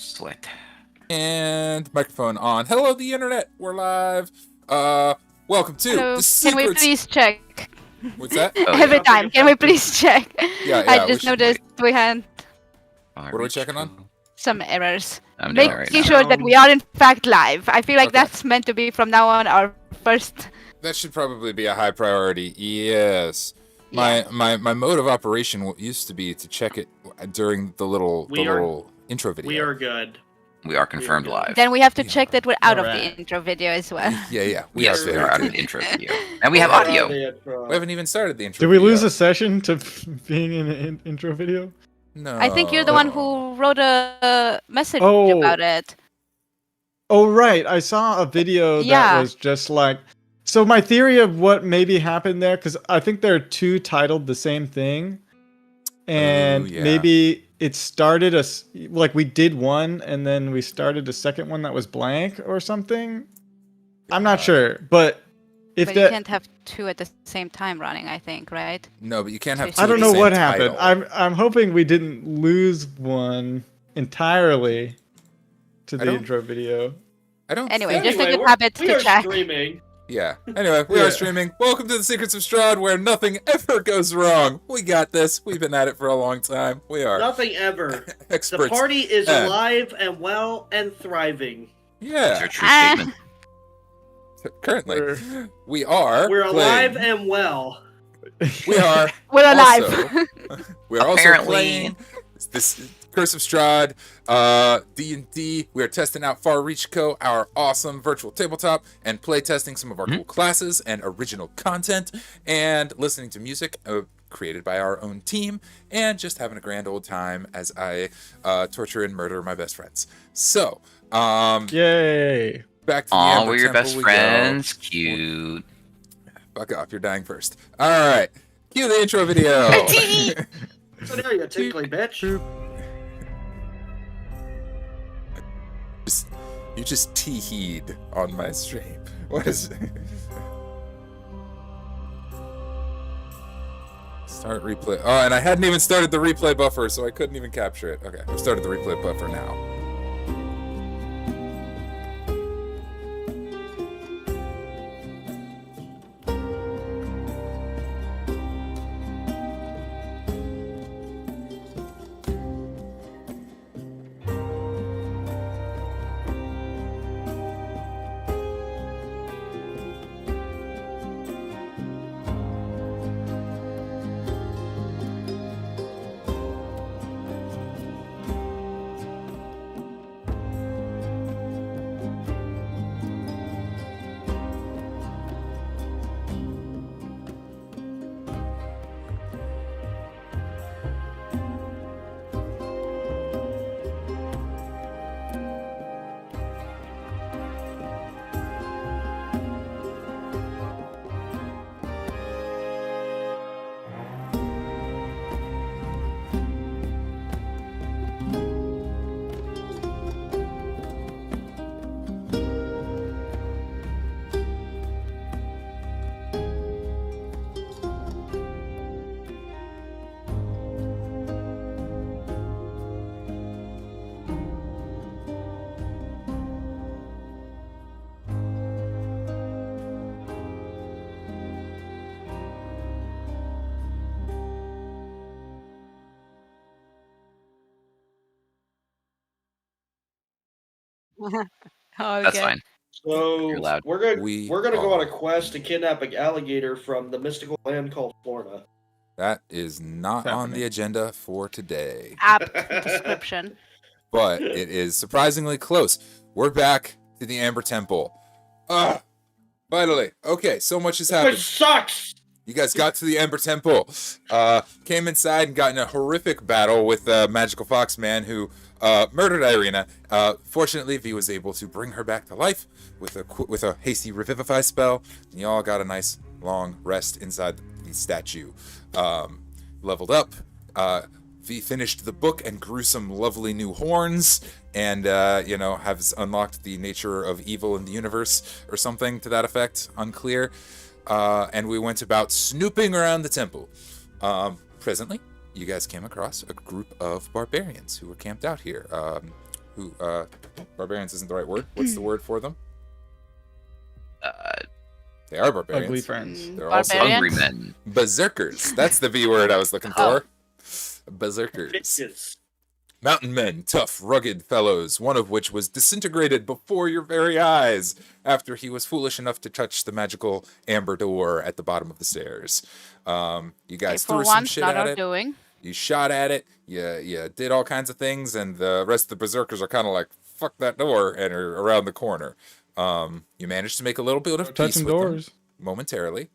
Slit. And microphone on. Hello, the internet. We're live. Welcome to Hello. the Can we Secrets. please check? What's that? Oh, Every yeah. time. Can we please check? Yeah, I we just should noticed we had What are we checking on? some errors. I'm doing it Making right now. sure that we are in fact live. I feel like Okay. that's meant to be from now on our first. That should probably be a high priority. Yes. My mode of operation used to be to check it during the little intro video. We are good. We are confirmed live. Then we have to check that we're out of Alright. the intro video as well. Yeah. Yes, we very are out of good. the intro video. And we have audio. We haven't even started the intro Did we video. lose a session to being in an intro video? No. I think you're the one who wrote a message Oh. about it. Oh, right. I saw a video Yeah. that was just like... So my theory of what maybe happened there, because I think there are two titled the same thing. And yeah. maybe it started like we did one and then we started a second one that was blank or something. I'm not sure, but if But you that... can't have two at the same time running, I think, right? No, but you can't have. I two I of don't the know same what happened. title. I'm hoping we didn't lose one entirely to I the don't- intro video. I don't. Anyway, think- just a good habit we to are check. streaming. Yeah. Anyway, we are streaming. Welcome to the Secrets of Strahd, where nothing ever goes wrong. We got this. We've been at it for a long time. We are Nothing ever. experts. The party is and- alive and well and thriving. These Yeah. are true Ah. statements. Currently, we are. We're alive playing- and well. We are. We're alive. Also, we are also Apparently. playing this Curse of Strahd, D&D. We are testing out Far Reach Co., our awesome virtual tabletop, and play testing some of our cool classes and original content, and listening to music created by our own team, and just having a grand old time as I torture and murder my best friends. So, Yay! back to the Aw, Amber we're your Temple best we friends. go. Cute. Fuck off, you're dying first. All right, cue the intro video. So there you tickly bitch. You just tee-heed on my stream. What is it? Start replay. Oh, and I hadn't even started the replay buffer, so I couldn't even capture it. Okay, I've started the replay buffer now. That's Okay. fine. So You're loud. we're gonna We we're gonna go on are. a quest to kidnap an alligator from the mystical land called Florida. That is not on the agenda for today, App description. but it is surprisingly close. We're back to the Amber Temple. Finally. Okay, so much has It happened. sucks. You guys got to the Amber Temple. Came inside and got in a horrific battle with the magical fox man who murdered Irina. Fortunately, V was able to bring her back to life with a hasty revivify spell. And you all got a nice long rest inside the statue. Leveled up. V finished the book and grew some lovely new horns, and has unlocked the nature of evil in the universe or something to that effect. Unclear. And we went about snooping around the temple. Presently, you guys came across a group of barbarians who were camped out here. who barbarians isn't the right word. What's the word for them? They are barbarians. Ugly friends. They're also Hungry Barbarians? men. berserkers. That's the V word I was looking for. Berserkers. Bitches. Mountain men, tough, rugged fellows, one of which was disintegrated before your very eyes after he was foolish enough to touch the magical amber door at the bottom of the stairs. You guys For threw some once, shit not at our it. doing. You shot at it. You did all kinds of things, and the rest of the berserkers are kind of like, fuck that door, and are around the corner. You managed to make a little bit of peace Touching with doors. them momentarily,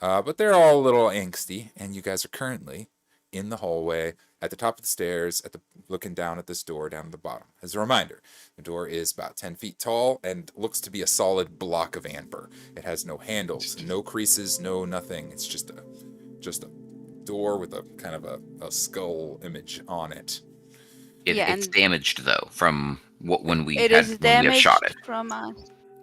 but they're all a little angsty, and you guys are currently in the hallway at the top of the stairs, looking down at this door down at the bottom. As a reminder, the door is about 10 feet tall and looks to be a solid block of amber. It has no handles, no creases, no nothing. It's just a door with a kind of a skull image on it. Yeah, It's and- damaged though from when we It had is when we have damaged shot it. from us.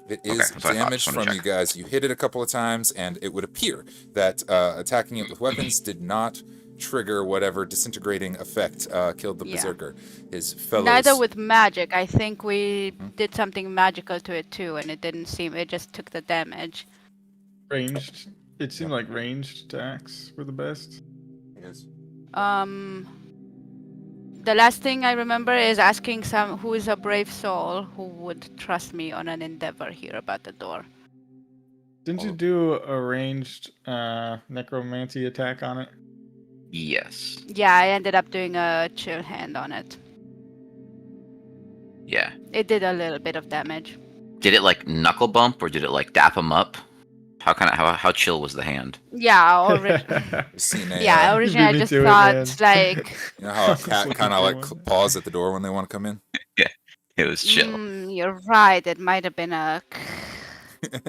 It Okay, is that's what I thought. damaged Just wanted from to you check. guys. You hit it a couple of times, and it would appear that attacking it with weapons did not trigger whatever disintegrating effect killed the Yeah. berserker. His fellows. Neither with magic. I think we did something magical to it too, and it didn't seem. It just took the damage. Ranged. It seemed like ranged attacks were the best. Yes. The last thing I remember is asking who is a brave soul who would trust me on an endeavor here about the door. Didn't you do a ranged necromancy attack on it? Yes. Yeah, I ended up doing a chill hand on it. Yeah. It did a little bit of damage. Did it like knuckle bump or did it like dap him up? How chill was the hand? Yeah, You've seen a, yeah. Originally, I Beat me just to it, thought man. like, you know how a cat Looking kind of like for one. paws at the door when they want to come in? It was chill. You're right. It might have been a. Ugh,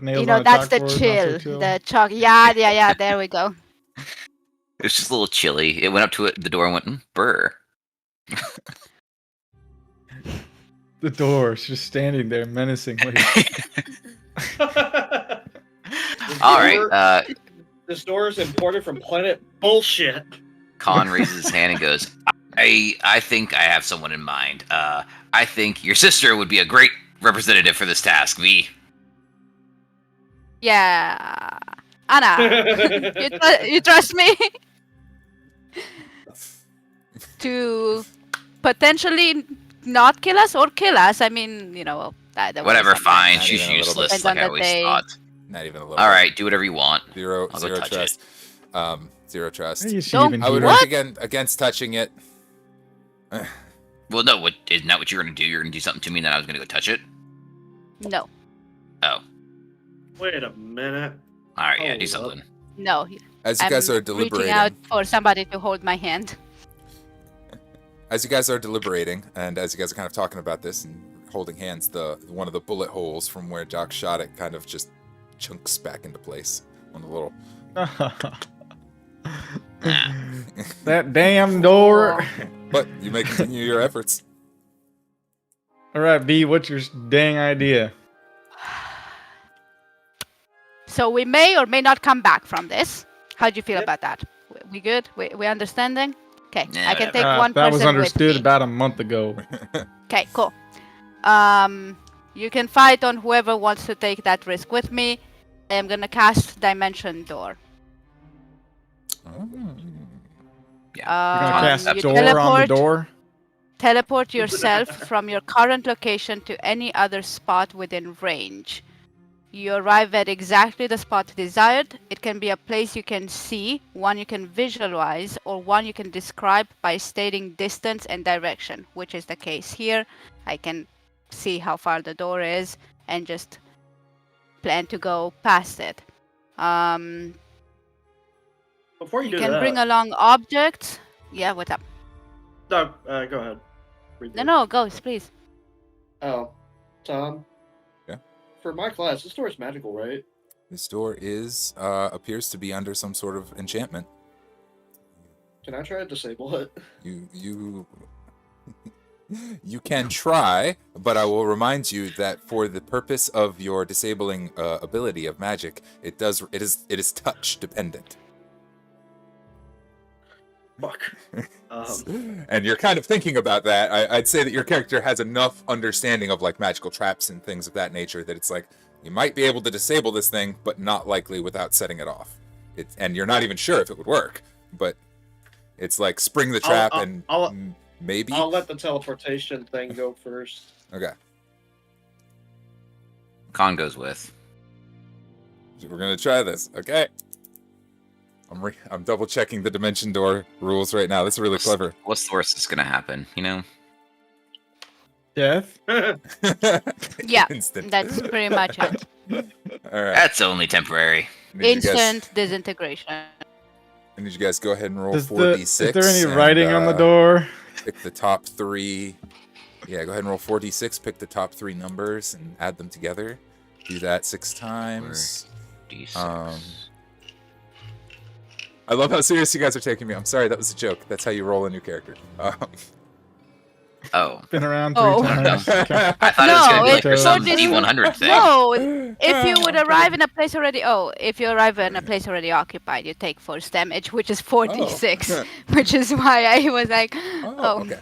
nails You know, on a that's the chalkboard, not so chill. chill. The chalk. Yeah. There we go. It was just a little chilly. It went up to the door and went, "Brr." The door's just standing there menacingly. All right. This door is imported from planet bullshit. Kahn raises his hand and goes, I think I have someone in mind. I think your sister would be a great representative for this task, V. Yeah. Anna, you trust me to potentially not kill us or kill us? I mean, that Whatever, was fine. Not She's even a little useless, bit. like I Depends on always the day. thought. Not even a little. All bit. right, do whatever you want. Zero I'll go touch trust. Zero trust. Hey, is she Don't- even I would here? What? work against touching it. Well, no, isn't that what you're going to do? You're going to do something to me and then I was going to go touch it? No. Oh. Wait a minute. All right, yeah, Hold do up. something. No. As you guys are reaching deliberating, out for somebody to hold my hand. as you guys are deliberating, and as you guys are kind of talking about this and holding hands, one of the bullet holes from where Jock shot it kind of just chunks back into place. One of the little. That damn door. But you may continue your efforts. All right, B, what's your dang idea? So we may or may not come back from this. How do you feel Yep. about that? We good? We understanding? Okay, Yeah, I can whatever. take one that person was understood with me. about a month ago. Okay, cool. You can fight on whoever wants to take that risk with me. I am gonna cast Dimension Door. You're gonna cast you door on the door. Teleport yourself from your current location to any other spot within range. You arrive at exactly the spot desired. It can be a place you can see, one you can visualize, or one you can describe by stating distance and direction, which is the case here. I can see how far the door is and just plan to go past it. Before you You do can that, bring along objects. Yeah, what's up? No, go ahead. Read No, it. go, please. Oh, Tom. Yeah? For my class, this door is magical, right? This door appears to be under some sort of enchantment. Can I try to disable it? You you can try, but I will remind you that for the purpose of your disabling ability of magic, it is touch dependent. Fuck. And you're kind of thinking about that. I'd say that your character has enough understanding of like magical traps and things of that nature that it's like you might be able to disable this thing, but not likely without setting it off. And you're not even sure if it would work, but it's like spring the trap maybe. I'll let the teleportation thing go first. Okay, Kahn goes with. we're gonna try this. Okay. I'm double checking the dimension door rules right now. This is really clever. What's the worst that's gonna happen? You know. Death. Yeah, Instant. that's pretty much it. All right. That's only temporary. Instant disintegration. I need you guys go ahead and roll Is 4d6. there any and, writing on the door? Pick the top 3. Yeah, go ahead and roll 4d6. Pick the top 3 numbers and add them together. Do that 6 times. D6. I love how serious you guys are taking me. I'm sorry, that was a joke. That's how you roll a new character. Oh. Been around 3 Oh. times. I thought it was gonna be like it's some so D100 thing. No, if you would arrive in a place already, if you arrive in a place already occupied, you take force damage, which is 4d6, which is why I was like, Okay.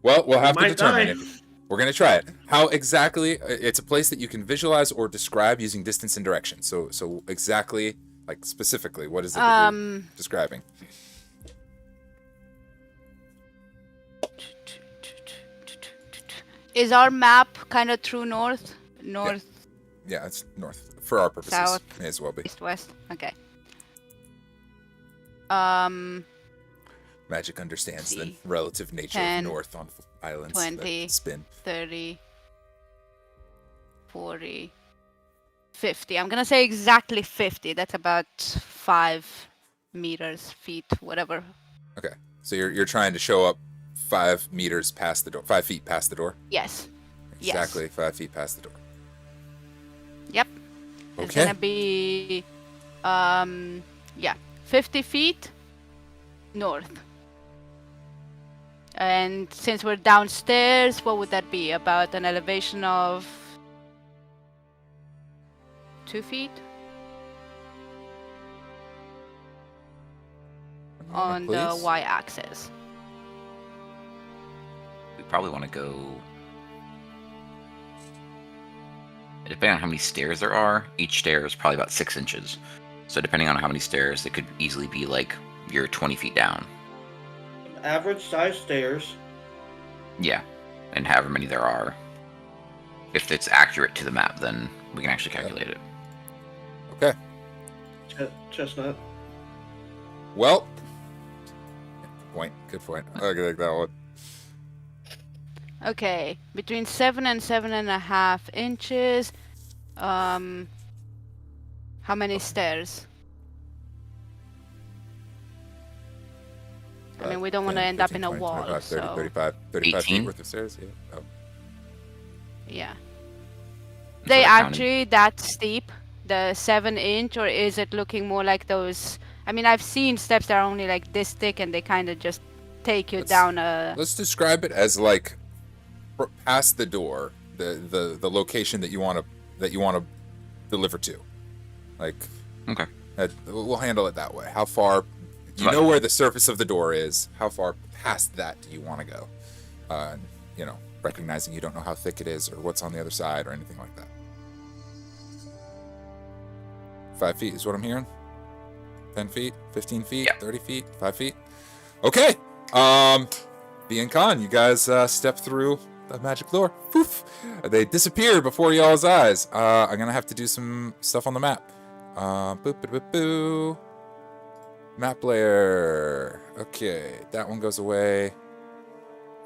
Well, we'll have to might determine die. it. We're going to try it. How exactly? It's a place that you can visualize or describe using distance and direction. So exactly, like specifically, what is it that you're describing? Is our map kind of true north? North, Yeah, it's north for our purposes. South. May as well be. east, west? Okay. Magic understands the see. relative nature 10, of north on islands 20. that spin. 30, 40, 50. I'm gonna say exactly 50. That's about 5 meters, feet, whatever. Okay, so you're trying to show up 5 meters past the door, 5 feet past the door. Yes. Yes. Exactly 5 feet past the door. Yep. It's Okay. gonna be 50 feet north. And since we're downstairs, what would that be? About an elevation of 2 feet? On the Please. y-axis. We probably want to go. Depending on how many stairs there are, each stair is probably about 6 inches. So depending on how many stairs, it could easily be like you're 20 feet down. Average size stairs. Yeah, and however many there are. If it's accurate to the map, then we can actually calculate it. Okay. Chestnut. Well. Good point. Good point. I like that one. Okay, between 7 and 7.5 inches. How many stairs? I mean, we don't want to 10, end up 15, in a 20, wall, 25, 30, so 35 feet 18? worth of stairs. Yeah. Oh. yeah. So They they're counting- actually that steep, the 7-inch, or is it looking more like those? I mean, I've seen steps that are only like this thick, and they kind of just take you down a. Let's describe it as like past the door, the location that you want to deliver to. Like, Okay. we'll handle it that way. How far? You Right. know where the surface of the door is. How far past that do you want to go? Recognizing you don't know how thick it is or what's on the other side or anything like that. 5 feet is what I'm hearing. 10 feet, 15 feet, Yeah. 30 feet, 5 feet. Okay. B and Kahn, you guys step through the magic door. Poof. They disappear before y'all's eyes. I'm gonna have to do some stuff on the map. Boo. Map layer. Okay, that one goes away.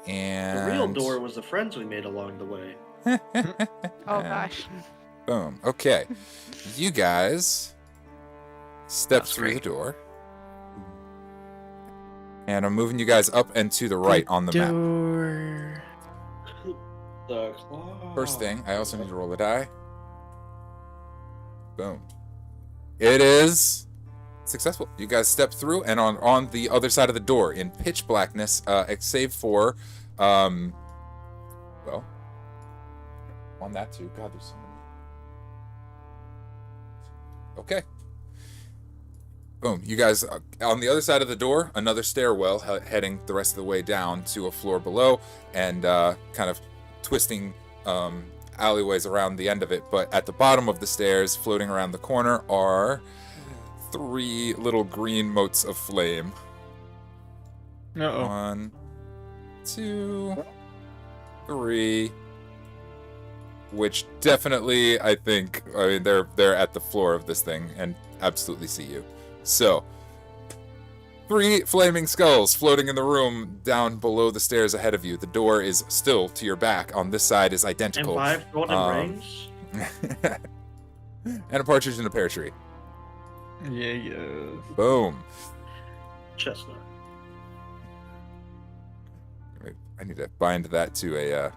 And The real door was the friends we made along the way. Oh gosh. Boom. Okay. You guys step That's through the great. door. And I'm moving you guys up and to the right on the map. Door. The claw. First thing, I also need to roll a die. Boom. It is successful. You guys step through, and on the other side of the door, in pitch blackness, save for, on that too. God, there's so many. Okay. Boom. You guys, on the other side of the door, another stairwell heading the rest of the way down to a floor below, and kind of twisting alleyways around the end of it. But at the bottom of the stairs, floating around the corner, are 3 little green motes of flame. Uh-oh. 1, 2, 3. Which definitely, I mean, they're at the floor of this thing and absolutely see you. So, 3 flaming skulls floating in the room down below the stairs ahead of you. The door is still to your back. On this side is identical. And 5 golden rings. And a partridge in a pear tree. Yeah. Boom. Chestnut. I need to bind that to a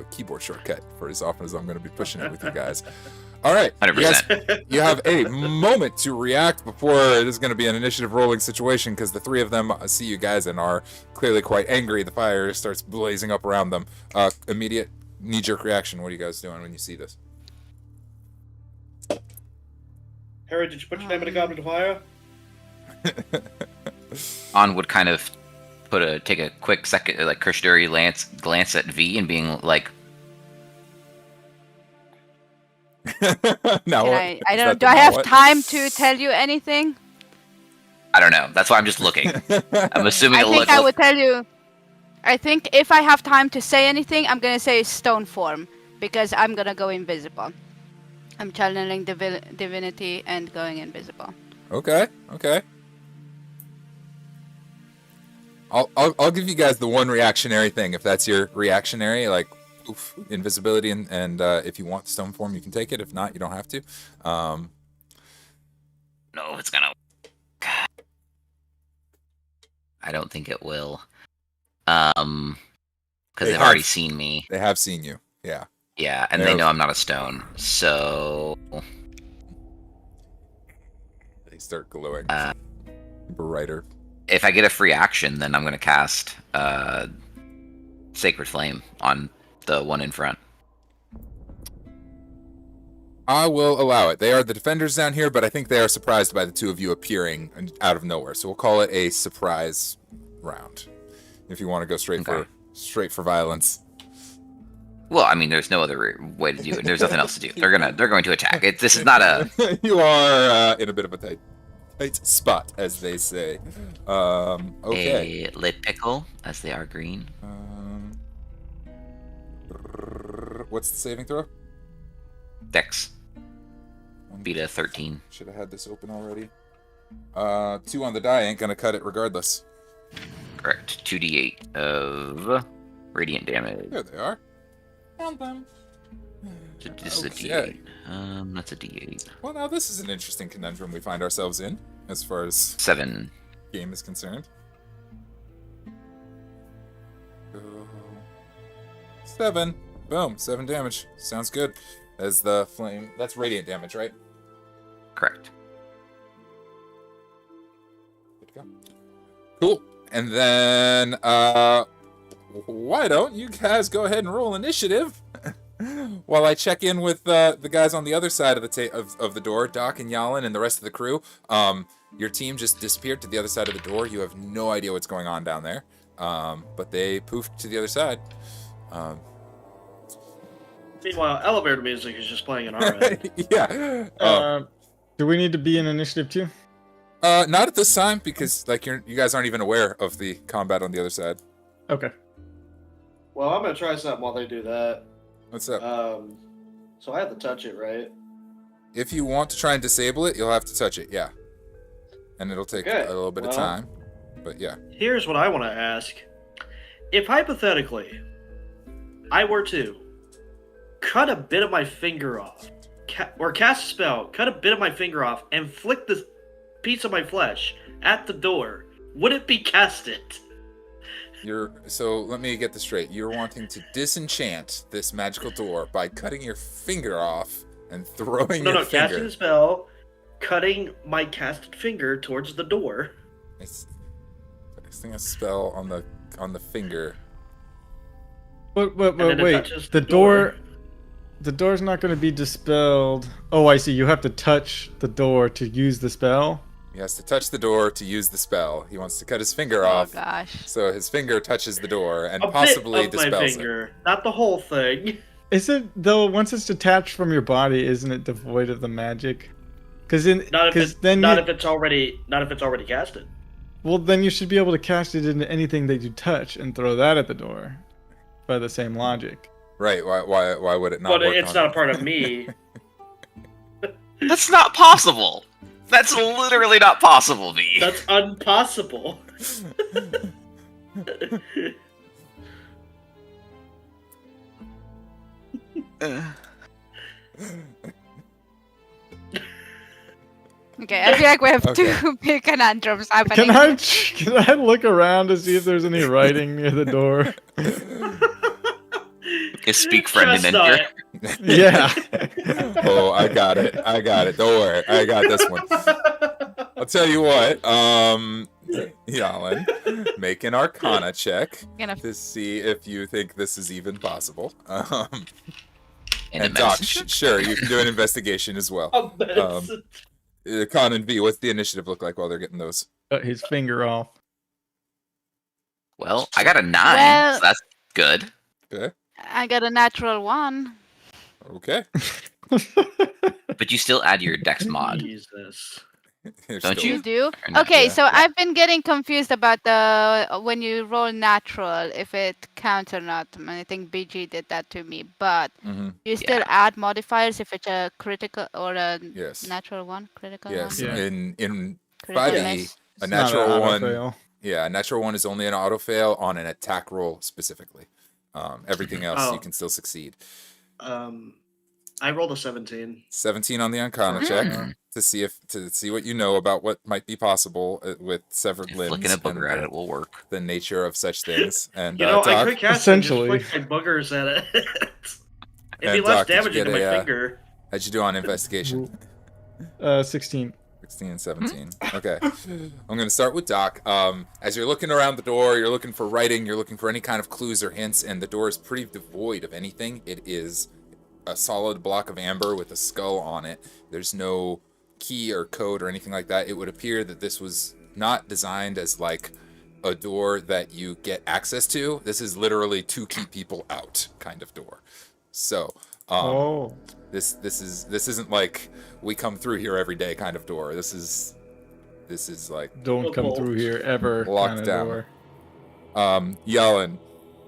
keyboard shortcut for as often as I'm going to be pushing it with you guys. All right, 100%. you have a moment to react before it is going to be an initiative rolling situation, because the 3 of them see you guys and are clearly quite angry. The fire starts blazing up around them. Immediate knee-jerk reaction. What are you guys doing when you see this? Harry, did you put your name in a goblet of fire? On would kind of take a quick second, like cursory glance at V and being like, No, I don't. Do I have time to tell you anything? I don't know. That's why I'm just looking. I'm assuming I it'll think look. I would tell you. I think if I have time to say anything, I'm gonna say stone form because I'm gonna go invisible. I'm channeling divinity and going invisible. Okay. I'll give you guys the one reactionary thing if that's your reactionary, like oof, invisibility, and if you want stone form, you can take it. If not, you don't have to. No, it's gonna. I don't think it will. Because they've already seen me. They have seen you. Yeah. Yeah, and they know I'm not a stone. So They start glowing brighter. if I get a free action, then I'm gonna cast Sacred Flame on the one in front. I will allow it. They are the defenders down here, but I think they are surprised by the 2 of you appearing out of nowhere. So we'll call it a surprise round. If you want to go straight for violence. Well, I mean, there's no other way to do it. There's nothing else to do. They're going to attack. This is not a. You are in a bit of a tight spot, as they say. Okay. A lit pickle, as they are green. What's the saving throw? Dex. Beat a 13. Should have had this open already. 2 on the die ain't gonna cut it regardless. Correct. 2d8 of radiant damage. There they are. Found them. So this is a Okay. d8. That's a d8. Well, now this is an interesting conundrum we find ourselves in, as far as 7. game is concerned. 7. Boom. 7 damage. Sounds good. As the flame... That's radiant damage, right? Correct. Good to go. Cool. And then, why don't you guys go ahead and roll initiative while I check in with the guys on the other side of the door, Doc and Jalin and the rest of the crew. Your team just disappeared to the other side of the door. You have no idea what's going on down there, but they poofed to the other side. Meanwhile, elevator music is just playing in our end. Yeah. Do we need to be in initiative too? Not at this time, because like you guys aren't even aware of the combat on the other side. Okay. Well, I'm gonna try something while they do that. What's up? So I have to touch it, right? If you want to try and disable it, you'll have to touch it, yeah. And it'll take a little bit of time, but yeah. Here's what I want to ask. If hypothetically, I were to cut a bit of my finger off, or cast a spell, cut a bit of my finger off, and flick this piece of my flesh at the door, would it be casted? So let me get this straight. You're wanting to disenchant this magical door by cutting your finger off and throwing your finger. Casting the spell, cutting my casted finger towards the door. Casting a spell on the finger. But wait, the door. The door's not going to be dispelled. Oh, I see. You have to touch the door to use the spell. He has to touch the door to use the spell. He wants to cut his finger Oh off, gosh. so his finger touches the door and A possibly bit of my dispels it. finger, not the whole thing. Is it though? Once it's detached from your body, isn't it devoid of the magic? Because Not if it's already casted. Well, then you should be able to cast it into anything that you touch and throw that at the door, by the same logic. Right? Why would it not? But work it's on not it? a part of me. That's not possible. That's literally not possible, V. That's impossible. Okay, I feel like we have Okay. two big conundrums happening. Can I look around to see if there's any writing near the door? Is speak friend and Chestnut. enter. Yeah. Oh, I got it. Don't worry, I got this one. I'll tell you what. Jalin, make an Arcana check Gonna- to see if you think this is even possible. And a Doc, medicine check? sure, you can do an investigation as well. A medicine. Kahn and V, what's the initiative look like while they're getting those? Cut his finger off. Well, I got a 9, Well- so that's good. Okay. I got a natural 1. Okay. But you still add your dex mod. Jesus. You're Don't still- You do? Or not? Okay, Yeah. so I've been getting confused about the when you roll natural, if it counts or not. I think BG did that to me, but Mhm. you still add modifiers if it's a critical or a Yes. natural one, critical Yes. one. Yeah. In Critical 5e, miss. a It's not an natural auto one. fail. Yeah, a natural one is only an auto fail on an attack roll specifically. Everything else Oh. you can still succeed. I rolled a 17. 17 on the Arcana Mm. check to see what you know about what might be possible with severed If limbs looking a booger and at it will work. the nature of such things. And You know, I Doc, could cast Essentially. it and just flick my boogers at it. It'd be And less Doc, did you damaging to get my a, finger. how'd you do on investigation? 16. 16 and 17. Okay. I'm going to start with Doc. As you're looking around the door, you're looking for writing, you're looking for any kind of clues or hints, and the door is pretty devoid of anything. It is a solid block of amber with a skull on it. There's no key or code or anything like that. It would appear that this was not designed as like a door that you get access to. This is literally to keep people out kind of door. So, Oh. this isn't like we come through here every day kind of door. This is like Don't come through here ever. Locked kind of down. door. Jalin,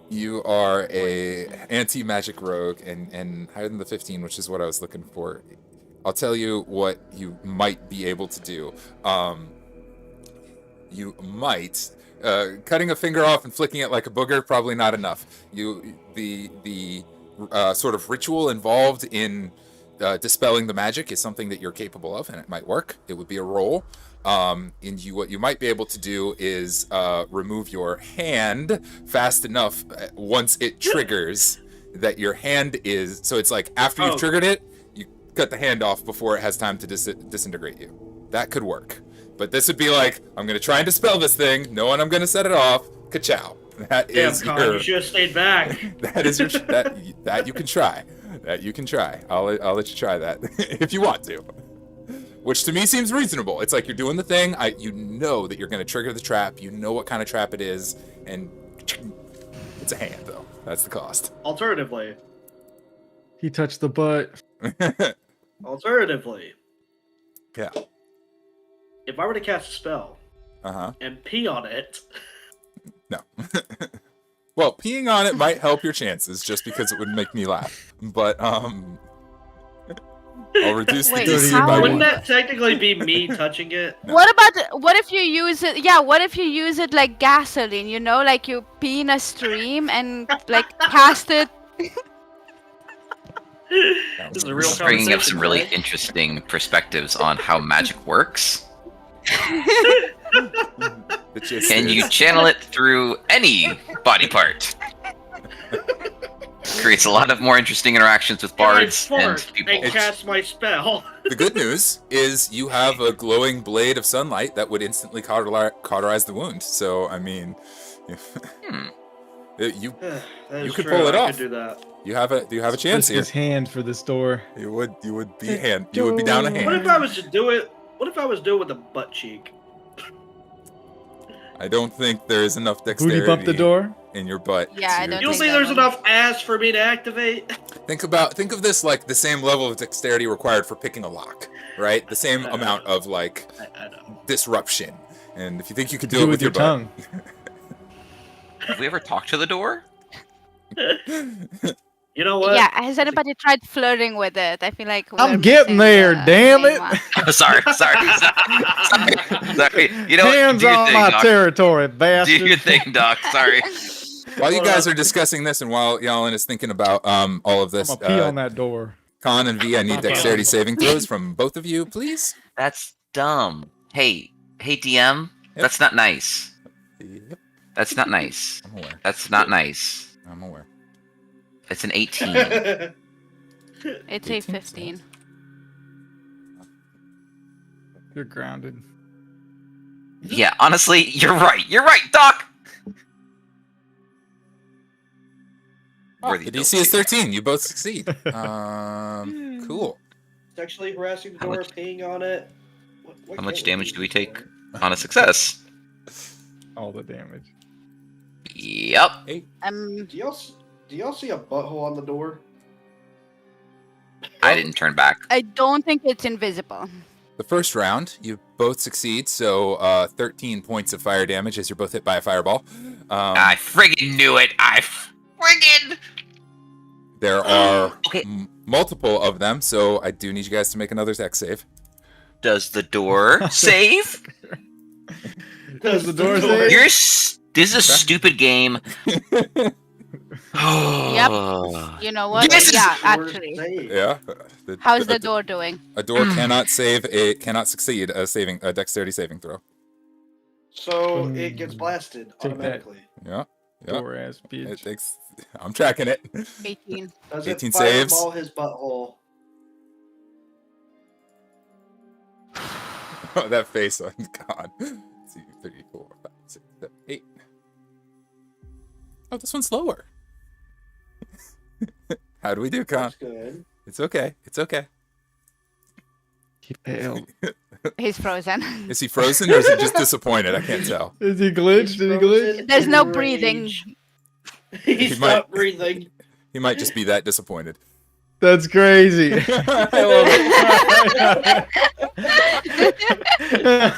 you are a anti-magic rogue and higher than the 15, which is what I was looking for. I'll tell you what you might be able to do. You might cutting a finger off and flicking it like a booger, probably not enough. The sort of ritual involved in dispelling the magic is something that you're capable of, and it might work. It would be a roll. What you might be able to do is remove your hand fast enough once it triggers that your hand is. So it's like after you've triggered it, you cut the hand off before it has time to disintegrate you. That could work. But this would be like, I'm going to try and dispel this thing, knowing I'm going to set it off. Ka-chow. That Damn, is Kahn, your. you should have stayed back. That is your. That you can try. That you can try. I'll let you try that if you want to. Which to me seems reasonable. It's like you're doing the thing. You know that you're going to trigger the trap. You know what kind of trap it is, and it's a hand though. That's the cost. Alternatively, He touched the butt. Yeah. if I were to cast a spell Uh-huh. and pee on it, No. Well, peeing on it might help your chances just because it would make me laugh. But I'll reduce the Wait, DC how- by wouldn't 1. that technically be me touching it? No. What if you use it? Yeah, what if you use it like gasoline? You know, like you pee in a stream and like cast it. This is a real Bringing up conversation, some really right? interesting perspectives on how magic works. The gist Can you is- channel it through any body part? Creates a lot of more interesting interactions with bards and I and fart people. and cast my spell. The good news is you have a glowing blade of sunlight that would instantly cauterize the wound. So, I mean, you That is could true, pull it I off. could do that. you have a chance Risk here. his hand for this door. You would be down a What hand. if I was to do it? What if if I was doing with a butt cheek? I don't think there is enough Booty dexterity bump the door. in your butt. Yeah, I to- don't You don't think think that there's one- enough ass for me to activate? Think of this like the same level of dexterity required for picking a lock, right? The same amount of like I know. disruption. And if you think you could do Do it with your butt, tongue. Have we ever talked to the door? You know what? Yeah, has anybody tried flirting with it? I feel like I'm we're getting missing there, the damn main it. one. sorry. You know what? Hands Do your on thing, my Doc. territory, Do bastard. your thing, Doc. Sorry. while you guys are discussing this and while Jalin is thinking about all of I'm this, gonna pee on that door. Kahn and V, I need dexterity saving throws from both of you, please. That's dumb. Hey, DM. Yep. That's not nice. Yep, That's not nice. I'm aware. That's not nice. I'm aware. It's an 18. It's a 18, 15. You're grounded. Yeah, honestly, you're right. You're right, Doc. Worthy The build DC is too. 13. You both succeed. Cool. Sexually harassing the How door, much- peeing on it. What How much can't damage do we do take for? on a success? All the damage. Yep. Do y'all see a butthole on the door? I didn't turn back. I don't think it's invisible. The first round, you both succeed, so 13 points of fire damage as you're both hit by a fireball. I friggin' knew it. I friggin'. There are Okay. multiple of them, so I do need you guys to make another dex save. Does the door save? Does the door save? This is a stupid game. Yep. You know what? This is- Yeah, Door actually. save. Yeah. How's the door doing? A door cannot succeed a dexterity saving throw. So it gets blasted Take that. automatically. Yeah. Yeah. Door ass It bitch. takes. I'm tracking it. 18. Does 18 it saves. fireball his butthole? Oh, that face on God. 2, 3, 4, 5, 6, 7, 8. Oh, this one's lower. How do we do, Kahn? That's good. It's okay. It's okay. He failed. He's frozen. Is he frozen or is he just disappointed? I can't tell. Is he glitched? Did he glitch? There's no Rage. breathing. He He stopped breathing. He might just be that disappointed. That's crazy. I love it.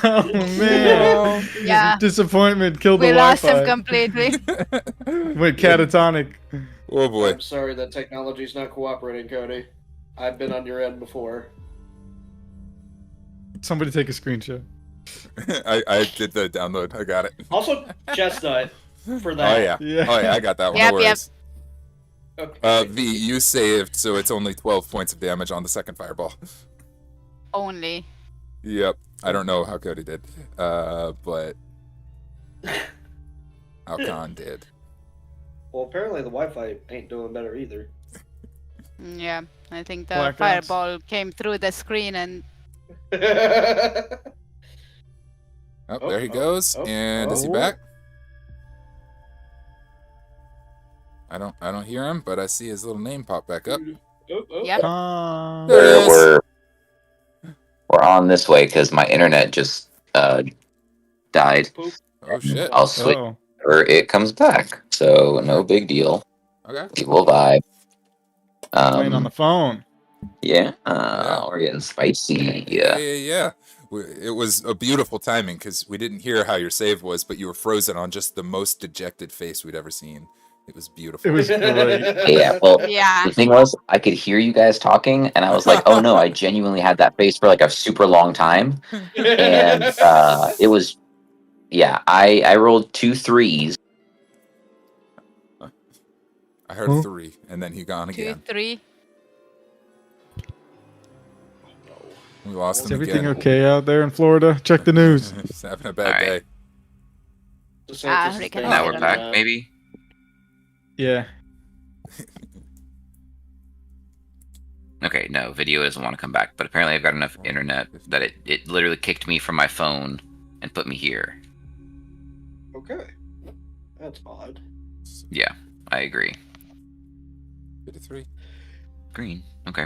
Oh man. Yeah. Disappointment killed We the lost him Wi-Fi. completely. Went catatonic. Oh boy. I'm sorry that technology's not cooperating, Cody. I've been on your end before. Somebody take a screenshot. I did the download. I got it. Also, Chestnut for Oh that. yeah. Yeah. Oh yeah, I got that one. Yep, No yep. worries. Okay. V, you saved, so it's only 12 points of damage on the second fireball. Only. Yep. I don't know how Cody did, but how Kahn did. Well, apparently the Wi-Fi ain't doing better either. Yeah. I think the Blackouts. fireball came through the screen and Oh, there he goes. oh, And is he oh. back? I don't hear him, but I see his little name pop back up. Yep. There it is. We're on this way because my internet just died. Oh shit. I'll switch Oh. or it comes back, so no big deal. Okay. We will vibe. Playing on the phone. Yeah, Yeah. we're getting spicy. Yeah, Yeah. yeah, yeah. It was a beautiful timing because we didn't hear how your save was, but you were frozen on just the most dejected face we'd ever seen. It was beautiful. It was great. Yeah, well, yeah. the thing was, I could hear you guys talking, and I was like, "Oh no!" I genuinely had that face for like a super long time, and it was, yeah. I rolled 2 3s. I heard Huh? 3, and then he gone 2, again. 3. We lost Is him everything again. okay out there in Florida? Check the news. He's having a bad All day. right. Rick and Now we're Yeah. back, maybe. Yeah. Okay, no, video doesn't want to come back, but apparently I've got enough internet that it literally kicked me from my phone and put me here. Okay. That's odd. Yeah, I agree. 53. Green. Okay.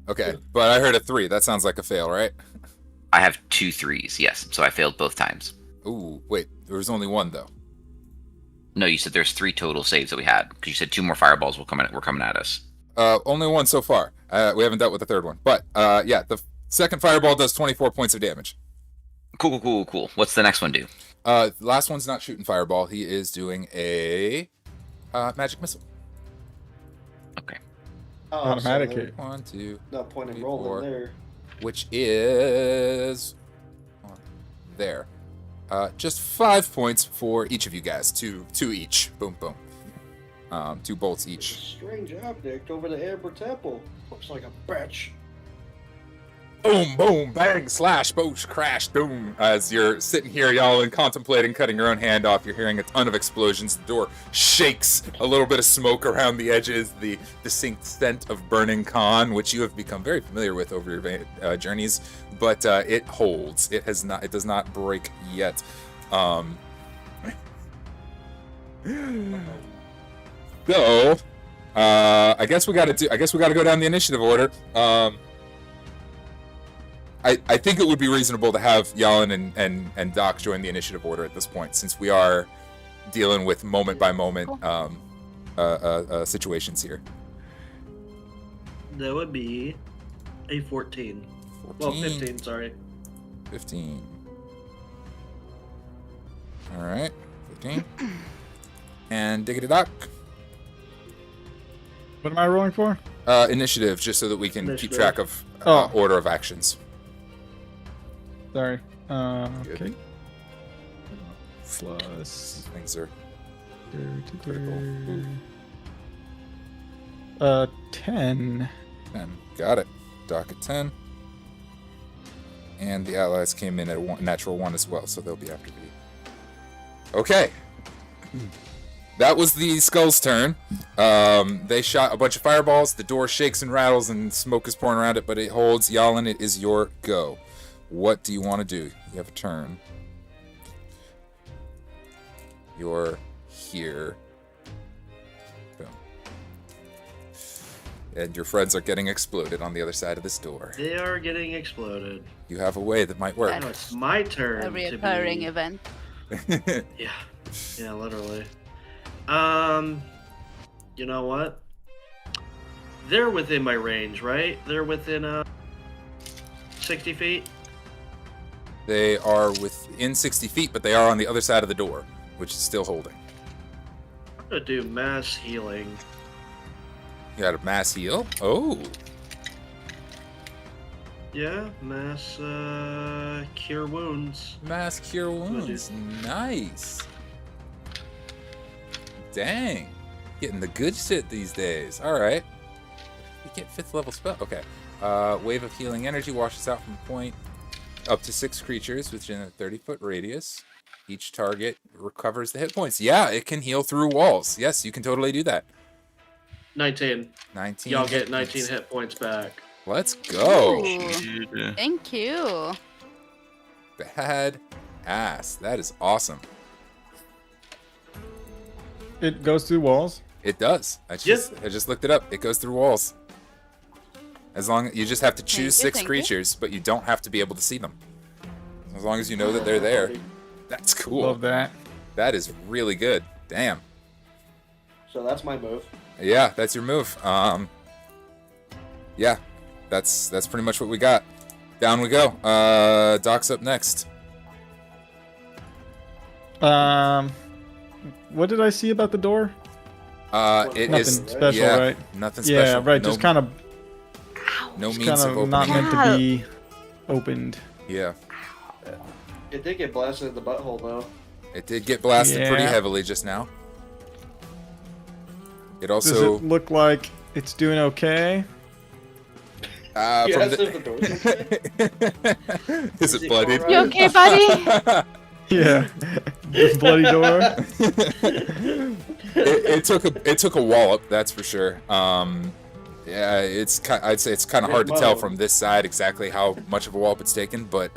Okay, but I heard a 3. That sounds like a fail, right? I have 2 3s, yes. So I failed both times. Ooh, wait. There was only 1 though. No, you said there's 3 total saves that we had because you said 2 more fireballs were coming at us. Only 1 so far. We haven't dealt with the third one, but yeah, the second fireball does 24 points of damage. Cool. What's the next one do? The last one's not shooting fireball. He is doing a magic missile. Okay. Automatic so hit. 1, 2, no point in 3, rolling 4, there. which is there. Just 5 points for each of you guys. Two each. Boom, boom. 2 bolts each. Strange object over the Amber Temple. Looks like a bitch. Boom, boom, bang, slash, boosh, crash, boom. As you're sitting here, y'all, and contemplating cutting your own hand off, you're hearing a ton of explosions. The door shakes, a little bit of smoke around the edges, the distinct scent of burning Kahn, which you have become very familiar with over your journeys, but it holds. It does not break yet. So, I guess we got to go down the initiative order. I think it would be reasonable to have Jalin and Doc join the initiative order at this point, since we are dealing with moment by moment situations here. That would be a 14. Well, 15, sorry. 15. All right, 15. And Diggity Doc. What am I rolling for? Initiative, just so that we can keep Initiative. track of Oh. order of actions. Sorry. Good. Okay. Plus. Things are 10. 10. Got it. Doc at 10. And the allies came in at a natural 1 as well, so they'll be after me. Okay. That was the Skull's turn. They shot a bunch of fireballs. The door shakes and rattles and smoke is pouring around it, but it holds. Jalin, it is your go. What do you want to do? You have a turn. You're here. Boom. And your friends are getting exploded on the other side of this door. They are getting exploded. You have a way that might work. No, it's my turn. A reoccurring to be... event. Yeah, literally. You know what? They're within my range, right? They're within 60 feet. They are within 60 feet, but they are on the other side of the door, which is still holding. I'm gonna do mass healing. You got a mass heal? Oh. Yeah, mass cure wounds. Mass cure wounds. Nice. Dang. Getting the good shit these days. Alright. You get 5th level spell. Okay. Wave of healing energy washes out from a point up to 6 creatures within a 30-foot radius. Each target recovers the hit points. Yeah, it can heal through walls. Yes, you can totally do that. 19. 19. Y'all hit get 19 points. hit points back. Let's go. Ooh, thank you. Bad ass. That is awesome. It goes through walls. It does. I just looked it up. It goes through walls. As long you just have to choose 6 thank you. creatures, but you don't have to be able to see them. As long as you know that they're there. That's cool. Love that. That is really good. Damn. So that's my move. Yeah, that's your move. Yeah, that's pretty much what we got. Down we go. Doc's up next. What did I see about the door? It Nothing is special, yeah, right? Nothing special. Yeah, right. No, Just kind of no means of not opening. meant to be opened. Yeah, It did get blasted in the butthole, though. it did get blasted pretty Yeah. heavily just now. It Does also it look like it's doing okay? Yeah, from that's if the door's okay. is it bloodied? alright? You okay, buddy? Yeah. The bloody door. it took a wallop, that's for sure. Yeah, I'd say it's kind of hard to tell from this side exactly how much of a wallop it's taken, but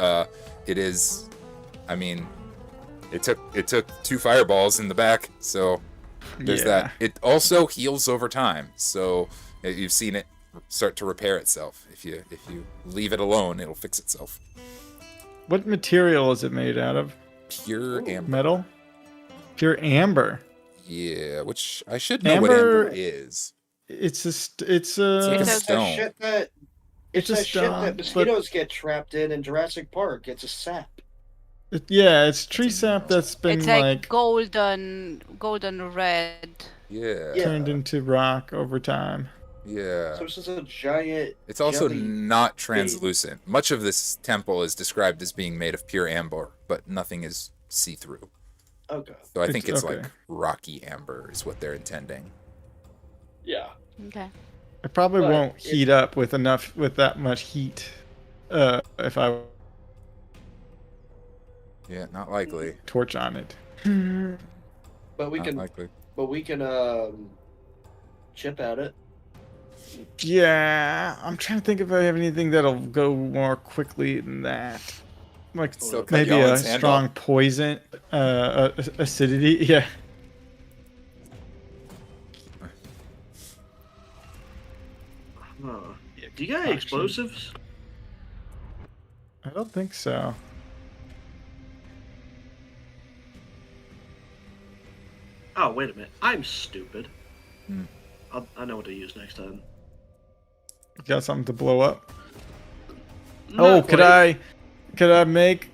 it is. I mean, it took 2 fireballs in the back, so there's Yeah. that. It also heals over time, so you've seen it start to repair itself. If you leave it alone, it'll fix itself. What material is it made out of? Pure amber. Metal? Pure amber. Yeah, which I should know Amber- what amber is. It's a It's like a It's It's stone. that shit that It's it's a that shit stone, that but- mosquitoes get trapped in Jurassic Park. It's a sap. yeah, it's tree sap that's been It's like like golden red. Yeah. Yeah. turned into rock over time. Yeah. So it's just a giant. It's also jelly. not translucent. Much of this temple is described as being made of pure amber, but nothing is see-through. Okay. So I think It's- it's okay. like rocky amber is what they're intending. Yeah. Okay. It probably But won't heat up with that much heat. If I Yeah, not likely. torch on it. But we Not can. likely. But we can chip at it. Yeah, I'm trying to think if I have anything that'll go more quickly than that. Like Still cut maybe a Jalin's hand strong off. poison, acidity. Yeah. Huh. Do you got any explosives? I don't think so. Oh, wait a minute. I'm stupid. Hmm. I know what to use next time. You got something to blow up? Not Could quite. I make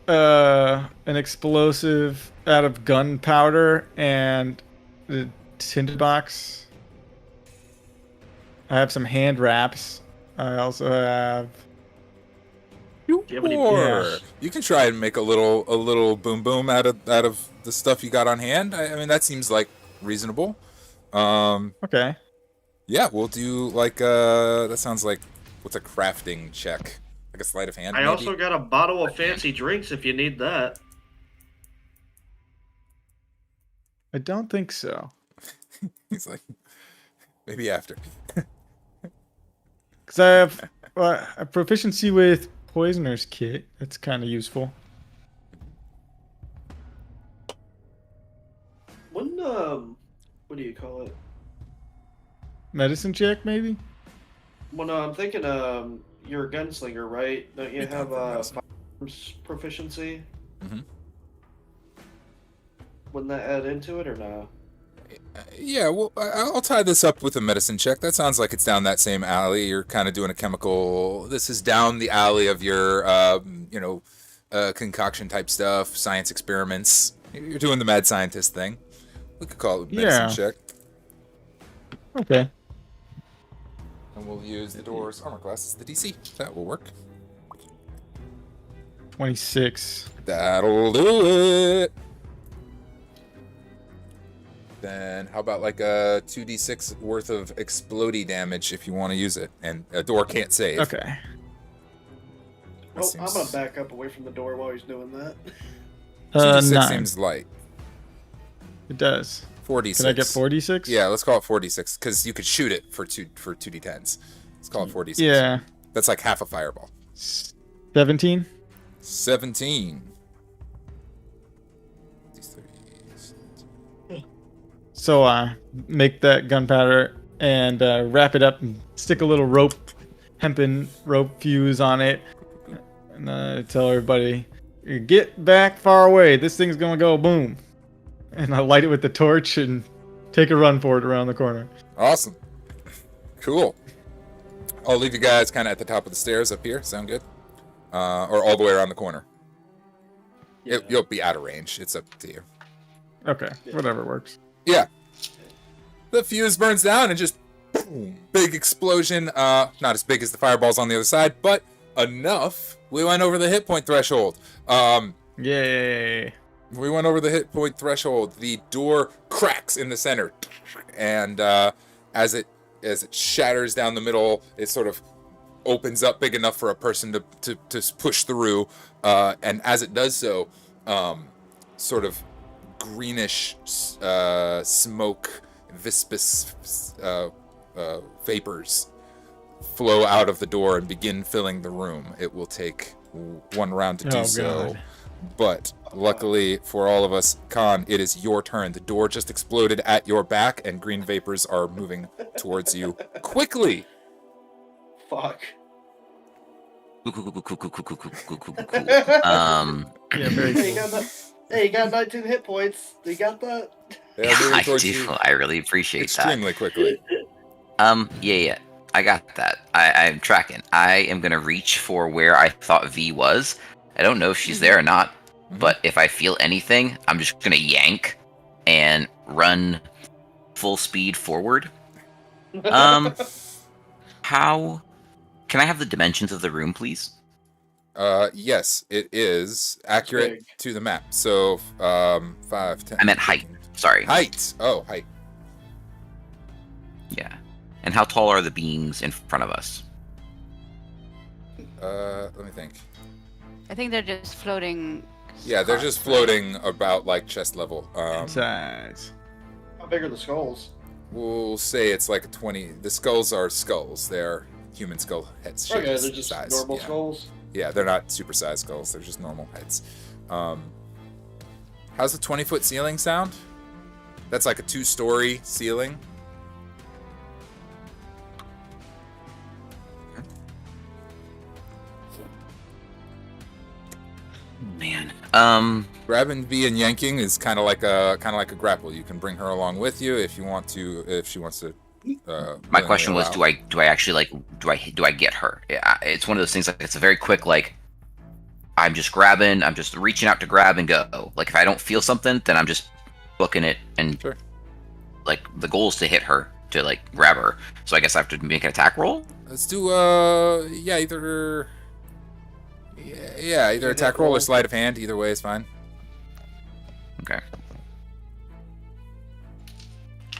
an explosive out of gunpowder and the tinderbox? I have some hand wraps. I also have. Do you have any Or Yeah. you can try and make a little boom boom out of the stuff you got on hand. I mean, that seems like reasonable. Okay. Yeah, we'll do like that sounds like what's a crafting check? Like a sleight of hand. I maybe? also got a bottle of fancy drinks if you need that. I don't think so. He's like maybe after. Because I have a proficiency with Poisoner's Kit. That's kind of useful. When what do you call it? Medicine check, maybe? Well, no, I'm thinking you're a gunslinger, right? Don't you Yeah, have medicine. firearms proficiency? Mhm. Wouldn't that add into it or no? Yeah, well, I'll tie this up with a medicine check. That sounds like it's down that same alley. You're kind of doing a chemical. This is down the alley of your, concoction type stuff, science experiments. You're doing the mad scientist thing. We could call it a medicine Yeah. check. Okay. And we'll use the door's armor class as the DC. That will work. 26. That'll do it. Then how about like a 2d6 worth of explodey damage if you want to use it, and a door can't save. Okay. That Oh, I'm seems- gonna back up away from the door while he's doing that. 2d6 9. seems light. It does. 4d6. Can I get 46? Yeah, let's call it 4d6 because you could shoot it for 2d10s. Let's call it 4d6. Yeah. That's like half a fireball. 17? 17. So make that gunpowder and wrap it up and stick a little hempen rope fuse on it. And tell everybody, get back far away. This thing's gonna go boom. And I light it with the torch and take a run for it around the corner. Awesome. Cool. I'll leave you guys kind of at the top of the stairs up here. Sound good? Or all the way around the corner. You'll be out of range. It's up to you. Okay, whatever works. Yeah. The fuse burns down and just boom, big explosion. Not as big as the fireballs on the other side, but enough. We went over the hit point threshold. Yay. We went over the hit point threshold. The door cracks in the center, and as it shatters down the middle, it sort of opens up big enough for a person to push through. And as it does so, sort of greenish smoke, viscous vapors flow out of the door and begin filling the room. It will take one round to do Oh, so. God. But luckily for all of us, Kahn, it is your turn. The door just exploded at your back, and green vapors are moving towards you quickly. Fuck. Cool. Yeah, very Hey, cool. you got 19 hit points. You got that? They are moving I towards do. you I really appreciate extremely quickly. that. Yeah. I got that. I'm tracking. I am gonna reach for where I thought V was. I don't know if she's there or not, but if I feel anything, I'm just gonna yank and run full speed forward. How can I have the dimensions of the room, please? Yes, it is accurate Big. to the map. So, 5, 10. I meant height. 15. Sorry. Height. Oh, height. Yeah. And how tall are the beings in front of us? Let me think. I think they're just floating. Yeah, they're just floating about like chest level. Size. How big are the skulls? We'll say it's like a 20. The skulls are skulls. They're human skull heads. Okay, shaped they're just size. normal Yeah. skulls. Yeah, they're not supersized skulls. They're just normal heads. How's the 20-foot ceiling sound? That's like a 2-story ceiling. Man. Grabbing V and yanking is kind of like a grapple. You can bring her along with you if you want to. If she wants to. My question was, do I actually do I get her? Yeah, it's one of those things like it's a very quick like. I'm just reaching out to grab and go. Like if I don't feel something, then I'm just booking it and Sure. like the goal is to hit her to like grab her. So I guess I have to make an attack roll. Let's do either attack roll or sleight of hand. Either way is fine. Okay.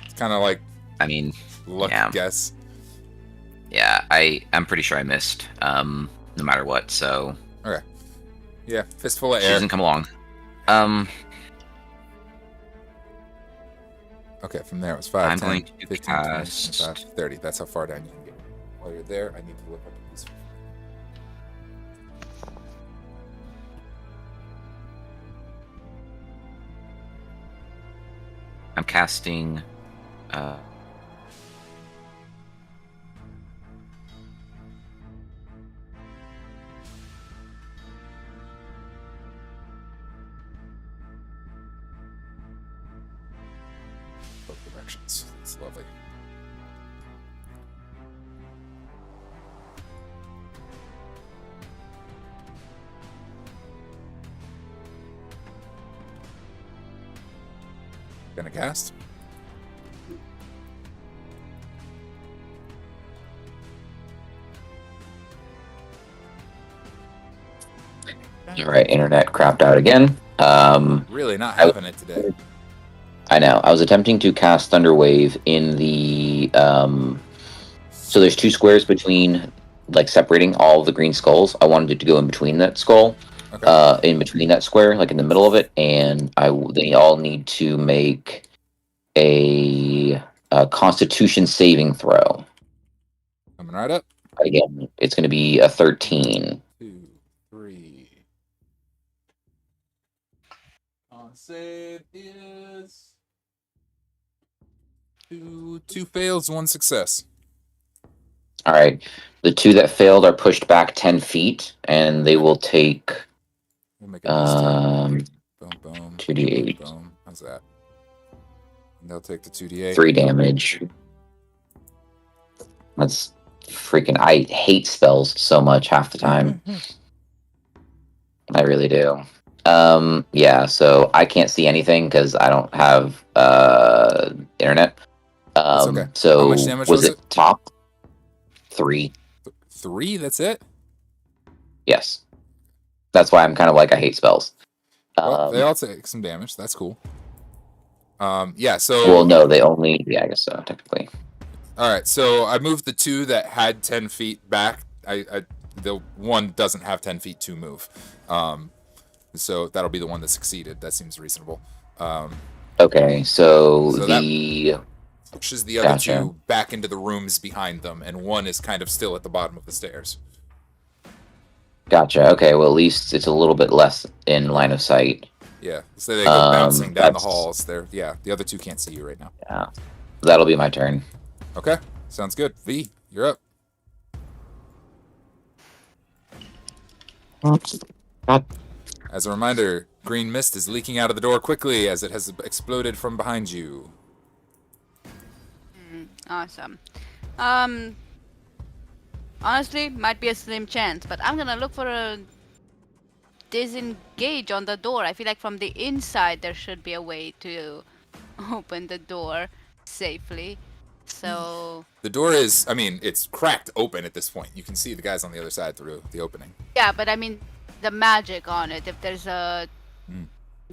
It's kind of like I mean, luck Yeah. guess. yeah, I'm pretty sure I missed. No matter what. So Yeah, fistful of she air. doesn't come along. Okay, from there it was 5, I'm 10, going to 15, 20, cast- 25, 30. That's how far down you can get. While you're there, I need to look up these. I'm casting. Both directions. It's lovely. Gonna cast. All right, internet crapped out again. Really not having it today. I know. I was attempting to cast Thunderwave in the so there's 2 squares between, like, separating all of the green skulls. I wanted it to go in between that skull, Okay. in between that square, like in the middle of it, and they all need to make a Constitution saving throw. Coming right up. Again, it's going to be a 13. 2, 3. On save is 2 fails, 1 success. All right, the 2 that failed are pushed back 10 feet, and they will take We'll make it boom, boom, 2d8. boom. How's that? And they'll take the 2d8. 3 damage. That's freaking. I hate spells so much half the time. I really do. Yeah, so I can't see anything because I don't have internet. That's okay. So How much damage was was it it? top 3? 3? That's it? Yes. That's why I'm kind of like I hate spells. Well, they all take some damage. That's cool. Yeah, so... Well, no, they only... Yeah, I guess so, technically. Alright, so I moved the 2 that had 10 feet back. The one doesn't have 10 feet to move. So that'll be the one that succeeded. That seems reasonable. Okay, so that the... pushes the other Gotcha. 2 back into the rooms behind them, and one is kind of still at the bottom of the stairs. Gotcha. Okay, well, at least it's a little bit less in line of sight. Yeah, so they go bouncing down the that's- halls. The other 2 can't see you right now. Yeah. That'll be my turn. Okay, sounds good. V, you're up. God. As a reminder, green mist is leaking out of the door quickly as it has exploded from behind you. Awesome. Honestly, might be a slim chance, but I'm gonna look for a disengage on the door. I feel like from the inside there should be a way to open the door safely. So The door is, I mean, it's cracked open at this point. You can see the guys on the other side through the opening. yeah, but I mean the magic on it. If there's a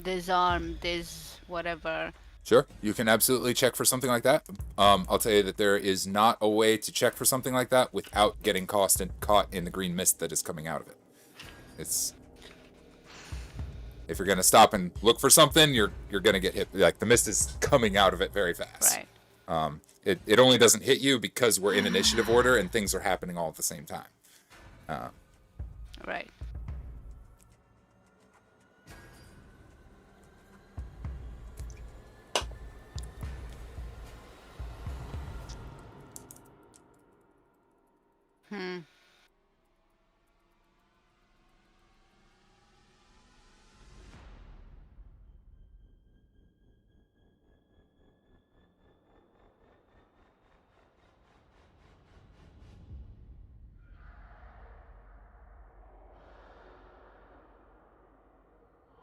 disarm, whatever. Sure, you can absolutely check for something like that. I'll tell you that there is not a way to check for something like that without getting caught in the green mist that is coming out of it. It's if you're gonna stop and look for something, you're gonna get hit. Like the mist is coming out of it very fast. Right. It only doesn't hit you because we're in initiative order and things are happening all at the same time. Right.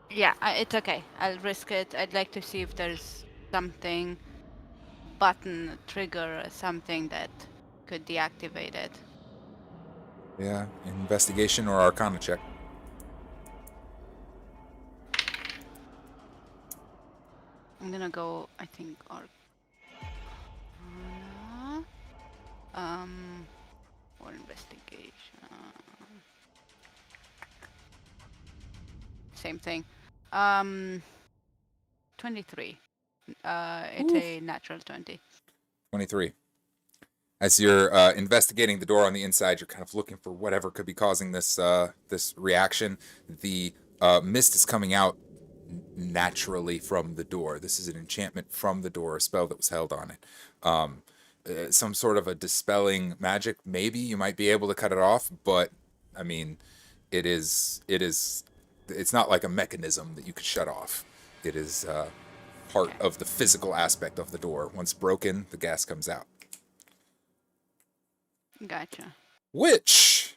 Yeah, it's okay. I'll risk it. I'd like to see if there's something, button, trigger, or something that could deactivate it. Yeah, investigation or arcana check. I'm gonna go, I think, Arcana. Or investigation. Same thing. 23. It's a natural 20. 23. As you're investigating the door on the inside, you're kind of looking for whatever could be causing this this reaction. The mist is coming out naturally from the door. This is an enchantment from the door, a spell that was held on it. Some sort of a dispelling magic. Maybe you might be able to cut it off, but I mean, it's not like a mechanism that you could shut off. It is part of the physical aspect of the door. Once broken, the gas comes out. Gotcha. Which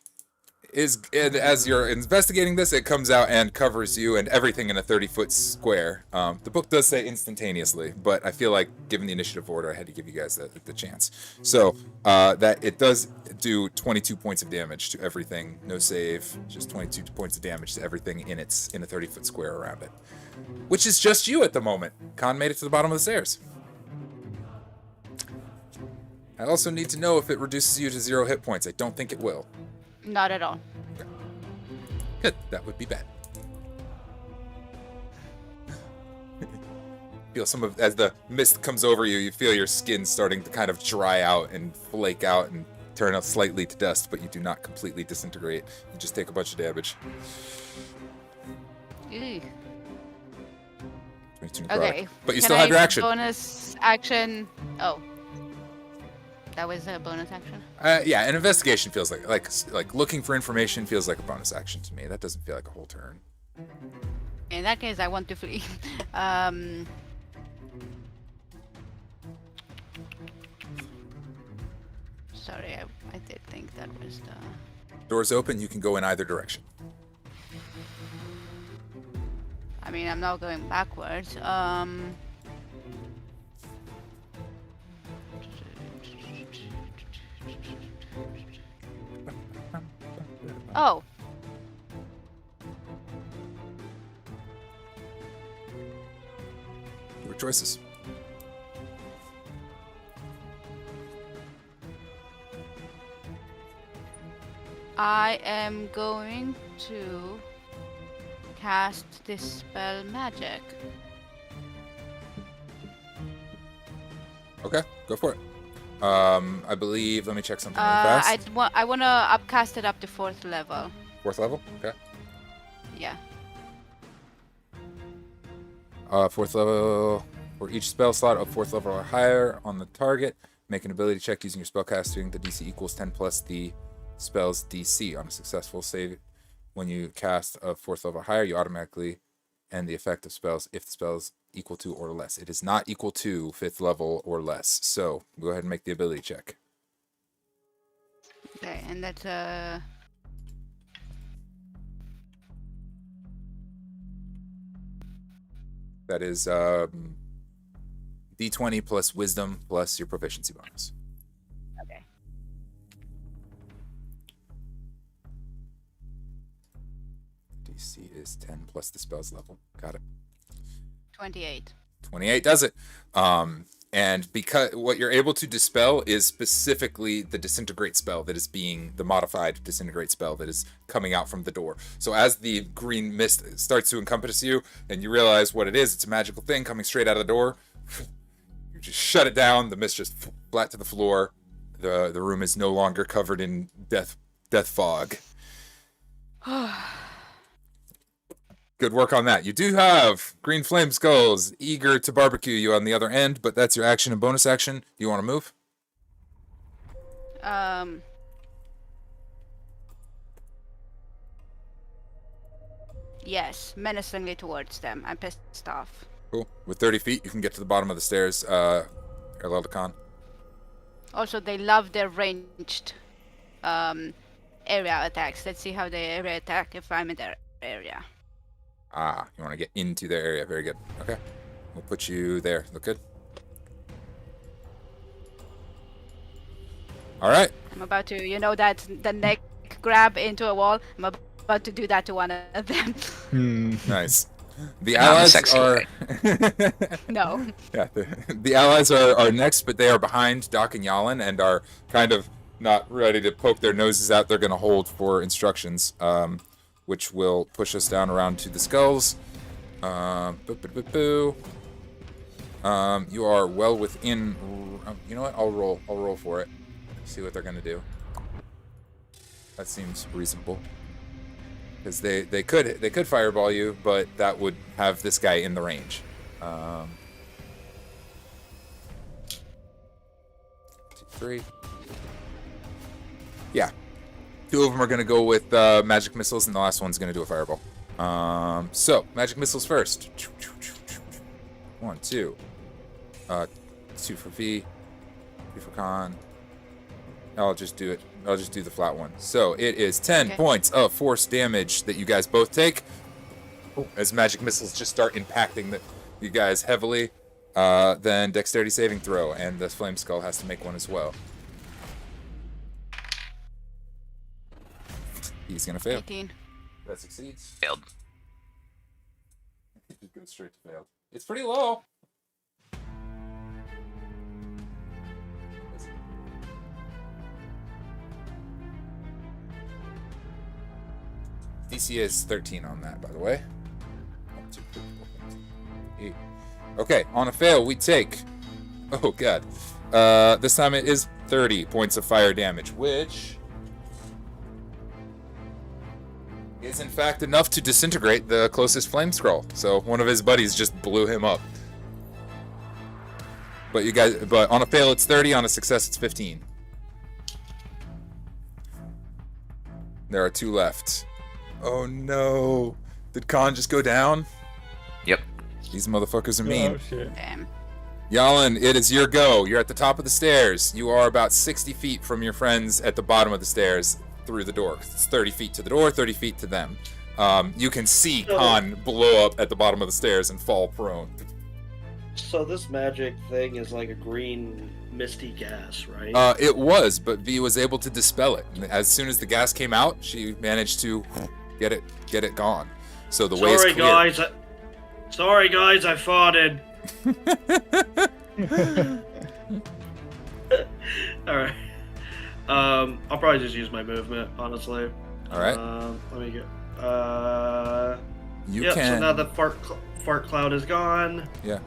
is, as you're investigating this, it comes out and covers you and everything in a 30-foot square. The book does say instantaneously, but I feel like, given the initiative order, I had to give you guys the chance. So that it does do 22 points of damage to everything. No save, just 22 points of damage to everything in a 30-foot square around it. Which is just you at the moment. Kahn made it to the bottom of the stairs. I also need to know if it reduces you to 0 hit points. I don't think it will. Not at all. Okay. Good. That would be bad. Feel as the mist comes over you, you feel your skin starting to kind of dry out and flake out and turn out slightly to dust, but you do not completely disintegrate. You just take a bunch of damage. Ew. 22 Okay. necrotic. But you Can still have I your action. Bonus action. Oh. That was a bonus action? Yeah, an investigation feels like looking for information feels like a bonus action to me. That doesn't feel like a whole turn. In that case, I want to flee. Sorry, I did think that was the... Doors open, you can go in either direction. I mean, I'm not going backwards. Oh. Your choices. I am going to cast Dispel Magic. Okay, go for it. I believe. Let me check something really fast. I want to upcast it up to 4th level. 4th level. Okay. Yeah. 4th level. For each spell slot of 4th level or higher on the target, make an ability check using your spellcasting. The DC equals 10 plus the spell's DC. On a successful save, When you cast a 4th level or higher, you automatically end the effect of spells if the spell is equal to or less. It is not equal to 5th level or less. So go ahead and make the ability check. Okay, and that's That is D20 plus wisdom plus your proficiency bonus. okay. DC is 10 plus the spell's level. Got it. 28. 28 does it. And because what you're able to dispel is specifically the disintegrate spell that is being the modified disintegrate spell that is coming out from the door. So as the green mist starts to encompass you and you realize what it is, it's a magical thing coming straight out of the door. You just shut it down. The mist just flat to the floor. The room is no longer covered in death fog. Good work on that. You do have green flame skulls eager to barbecue you on the other end, but that's your action and bonus action. Do you want to move? Yes, menacingly towards them. I'm pissed off. Cool. With 30 feet, you can get to the bottom of the stairs. Parallel to Kahn. Also, they love their ranged area attacks. Let's see how they area attack if I'm in their area. Ah, you want to get into their area. Very good. Okay. We'll put you there. Look good. All right. I'm about to, that the neck grab into a wall. I'm about to do that to one of them. Nice. The Not in a allies sexy are... way. No. Yeah, the allies are next, but they are behind Doc and Jalin and are kind of not ready to poke their noses out. They're going to hold for instructions, which will push us down around to the skulls. You are well within... You know what? I'll roll for it. See what they're going to do. That seems reasonable. Because they could fireball you, but that would have this guy in the range. 2, 3. Yeah. 2 of them are going to go with magic missiles, and the last one's going to do a fireball. So, magic missiles first. 1, 2. 2 for V. 3 for Kahn. I'll just do it. I'll just do the flat one. So it is 10 points of force damage that you guys both take as magic missiles just start impacting you guys heavily. Then dexterity saving throw, and the flame skull has to make one as well. He's gonna fail. 18. That succeeds. Failed. Just go straight to fail. It's pretty low. DC is 13 on that, by the way. 1, 2, 3, 4, 5, 6, 8. Okay, on a fail, we take... Oh, God. This time it is 30 points of fire damage, which is in fact enough to disintegrate the closest flame scroll. So one of his buddies just blew him up. But on a fail it's 30, on a success it's 15. There are 2 left. Oh no. Did Kahn just go down? Yep. These motherfuckers are mean. Oh, shit. Damn. Jalin, it is your go. You're at the top of the stairs. You are about 60 feet from your friends at the bottom of the stairs through the door. It's 30 feet to the door, 30 feet to them. You can see Kahn blow up at the bottom of the stairs and fall prone. So this magic thing is like a green misty gas, right? It was, but V was able to dispel it. As soon as the gas came out, she managed to get it gone. So the way is clear. Sorry guys, I farted. Alright. I'll probably just use my movement, honestly. Alright. Let me get... You yep, can... so now the fart cloud is gone. Yeah.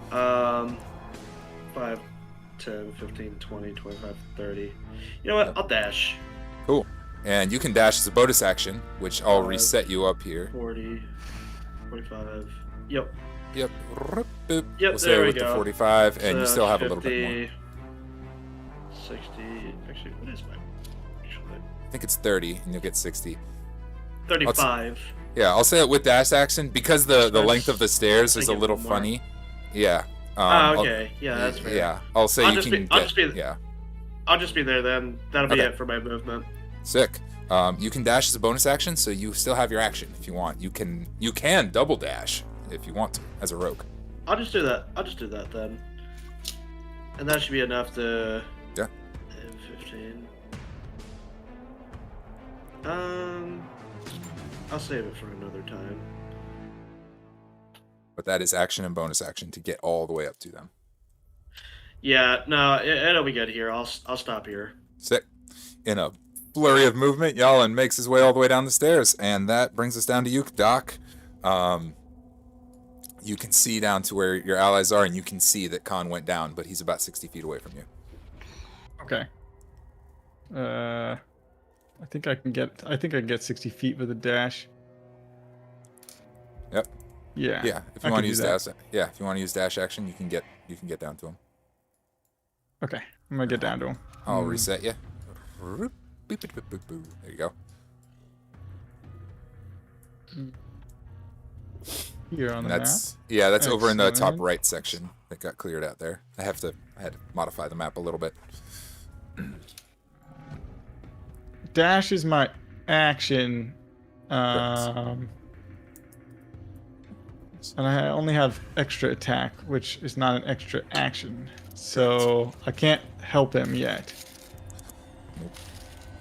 5, 10, 15, 20, 25, 30. You know what? I'll dash. Cool. And you can dash as a bonus action, which I'll reset you up here. 40, 45. Yep. Yep. Yep, We'll say there we with go. the 45, and you still have 50, a little bit more. 60. Actually, what is my... Actually, I think it's 30, and you'll get 60. 35. Yeah, I'll say it with dash action because the length of the stairs is a Thinking little more. funny. Yeah. Okay. Yeah, that's fair. Yeah, I'll say I'll you just can be- I'll just be- yeah. I'll just be there then. That'll be Okay. it for my movement. Sick. You can dash as a bonus action, so you still have your action if you want. You can double dash if you want to as a rogue. I'll just do that. I'll just do that then. And that should be enough to. Yeah. 15. I'll save it for another time. But that is action and bonus action to get all the way up to them. Yeah, no, it'll be good here. I'll stop here. Sick. In a flurry of movement, Jalin makes his way all the way down the stairs, and that brings us down to you, Doc. You can see down to where your allies are, and you can see that Kahn went down, but he's about 60 feet away from you. Okay. I think I can get 60 feet with a dash. Yep. Yeah. Yeah. If you I want can to do use that. if you want to use dash action, you can get down to him. Okay. I'm gonna get down to him. I'll reset you. There you go. Here on the That's over in the top Excellent. right section that got cleared out there. I had to modify the map a little bit. Dash is my action. And I only have extra attack, which is not an extra action. So I can't help him yet.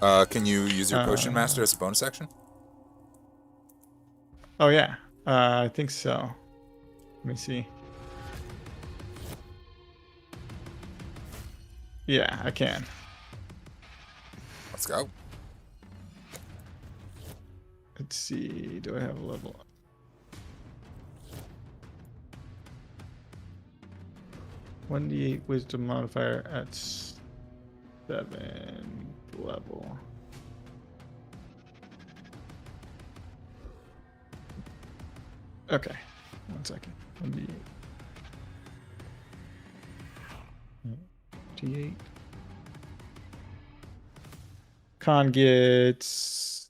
Can you use your potion master as a bonus action? Oh yeah, I think so. Let me see. Yeah, I can. Let's go. Let's see. Do I have a level? 1d8 wisdom modifier at 7th level. Okay, 1 second. 1d8. D8. Kahn gets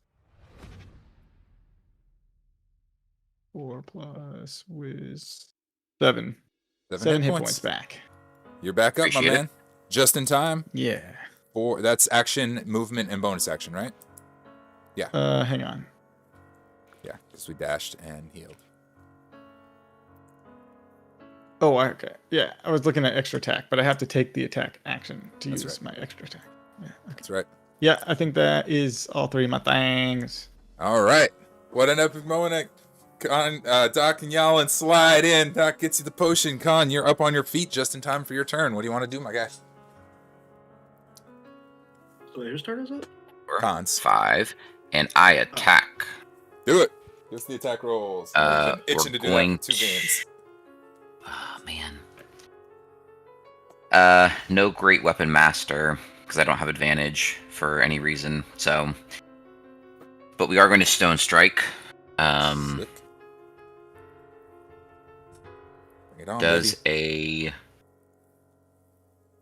4 plus with 7. 7 hit points back. You're back up, Appreciate my man. Just in time. Yeah. That's action, movement, and bonus action, right? Hang on. Yeah, because we dashed and healed. Oh, okay. Yeah, I was looking at extra attack, but I have to take the attack action to That's use right. my extra attack. Yeah, okay. That's right. Yeah, I think that is all 3 of my things. All right. What an epic moment. Kahn, Doc and Jalin slide in. Doc gets you the potion. Kahn, you're up on your feet just in time for your turn. What do you want to do, my guy? Wait, whose turn is it? Kahn's. 5, and I attack. Do it. Just the attack rolls. I've been itching We're to do going that for 2 games. Oh man. No great weapon master because I don't have advantage for any reason. So, but we are going to stone strike. Sick. Bring it on, Does baby. a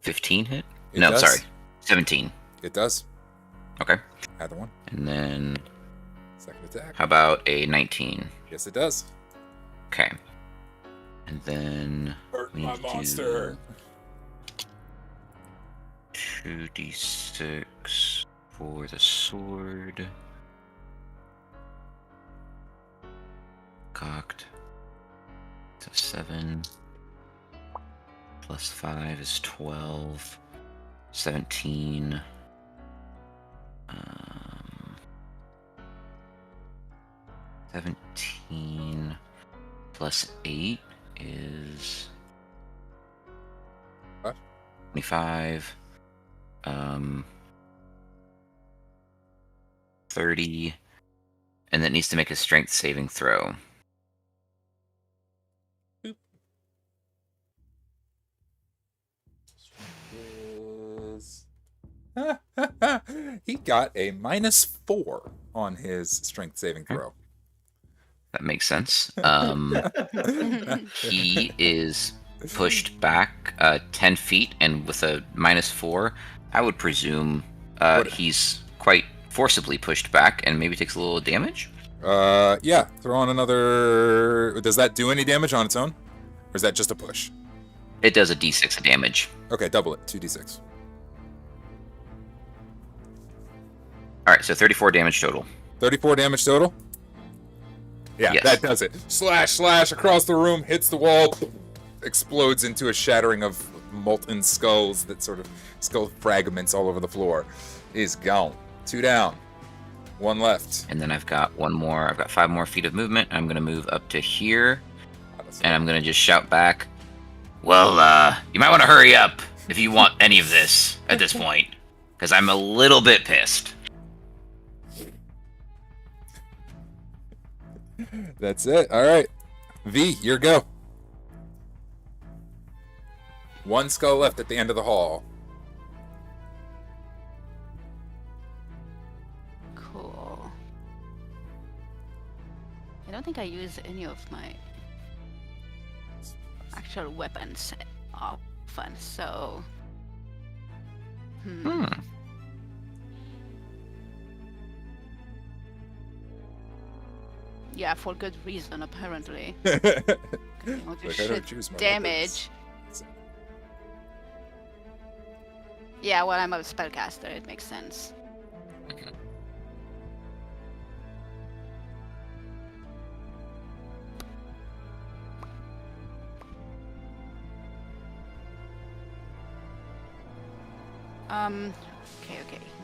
15 hit? It No, does. sorry, 17. It does. Okay, Either one. and then Second attack. how about a 19? Yes, it does. Okay, and then Hurt we my need to monster. do 2d6 for the sword. Cocked. So 7 plus 5 is 12. 17. 17 plus 8 is What? 25. 30. And that needs to make a strength saving throw. He got a -4 on his strength saving throw. That makes sense. He is pushed back 10 feet, and with a -4, I would presume What- he's quite forcibly pushed back and maybe takes a little damage. Yeah, throw on another... Does that do any damage on its own? Or is that just a push? It does a d6 of damage. Okay, double it. 2d6. Alright, so 34 damage total. 34 damage total? Yeah, Yes. that does it. Slash across the room, hits the wall, explodes into a shattering of molten skulls that sort of skull fragments all over the floor. Is gone. 2 down. 1 left. And then I've got one more. I've got 5 more feet of movement. I'm going to move up to here. And I'm going to just shout back, well, you might want to hurry up if you want any of this at this point. Because I'm a little bit pissed. That's it. All right. V, your go. 1 skull left at the end of the hall. Cool. I don't think I use any of my actual weapons often, so... Yeah, for good reason, apparently. You know, to Like, I shoot don't choose my damage. weapons. Yeah, well, I'm a spellcaster, it makes sense. Okay.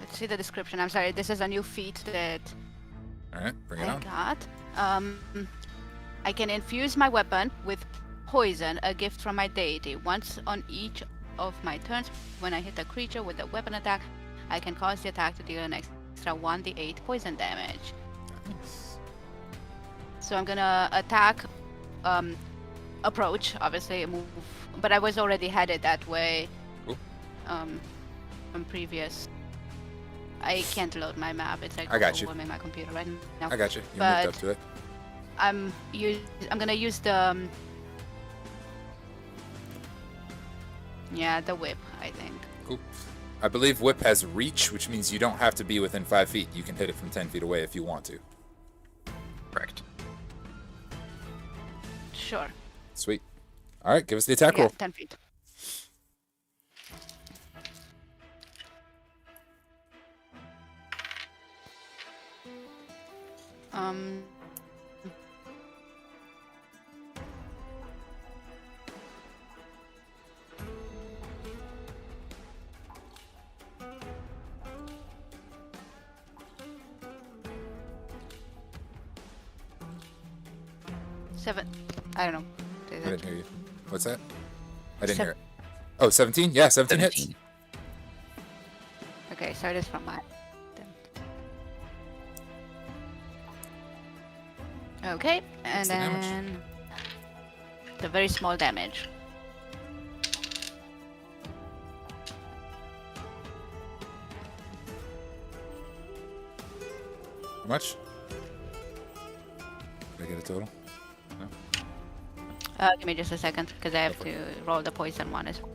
Let's see the description. I'm sorry, this is a new feat that All right, bring it I on. got. I can infuse my weapon with poison, a gift from my deity. Once on each of my turns, when I hit a creature with a weapon attack, I can cause the attack to deal an extra 1d8 poison damage. So I'm gonna attack, approach, obviously, move, but I was already headed that way. Cool. From previous. I can't load my map. It's like I got you. overwhelming my computer right now. I got you. You But- moved up to it. I'm gonna use the the whip, I think. Cool. I believe Whip has reach, which means you don't have to be within 5 feet. You can hit it from 10 feet away if you want to. Correct. Sure. Sweet. All right, give us the attack Yeah, roll. 10 feet. Um. Seven. I don't know. Is I it- didn't hear you. What's that? I didn't Sev- hear it. Oh, 17? Yeah, 17 hits. 17. Okay, so it is from my. Okay, and What's the damage? then the very small damage. How much? Did I get a total? Give me just a second, because I have to roll the poison one as well.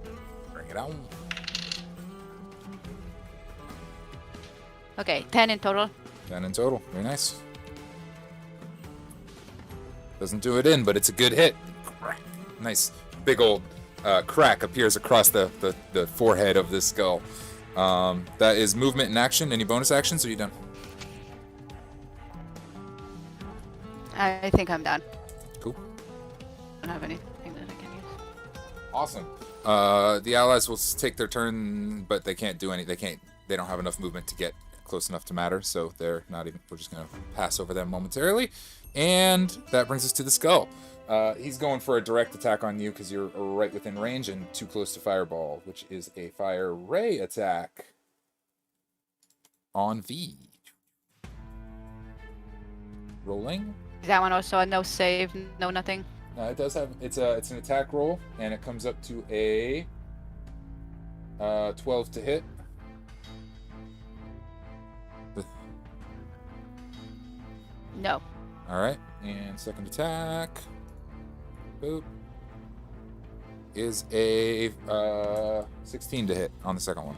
Bring it on. Okay, 10 in total. 10 in total. Very nice. Doesn't do it in, but it's a good hit. Nice big old crack appears across the forehead of this skull. That is movement and action. Any bonus actions, or are you done? I think I'm done. Cool. I don't have anything that I can use. Awesome. The allies will take their turn, but they can't do any. They don't have enough movement to get close enough to matter, so they're not even. We're just gonna pass over them momentarily, and that brings us to the skull. He's going for a direct attack on you because you're right within range and too close to fireball, which is a fire ray attack on V. Rolling. Is that one also a no save, no nothing? It does have it's an attack roll, and it comes up to a 12 to hit. No. All right, and second attack, boop, is a 16 to hit on the second one.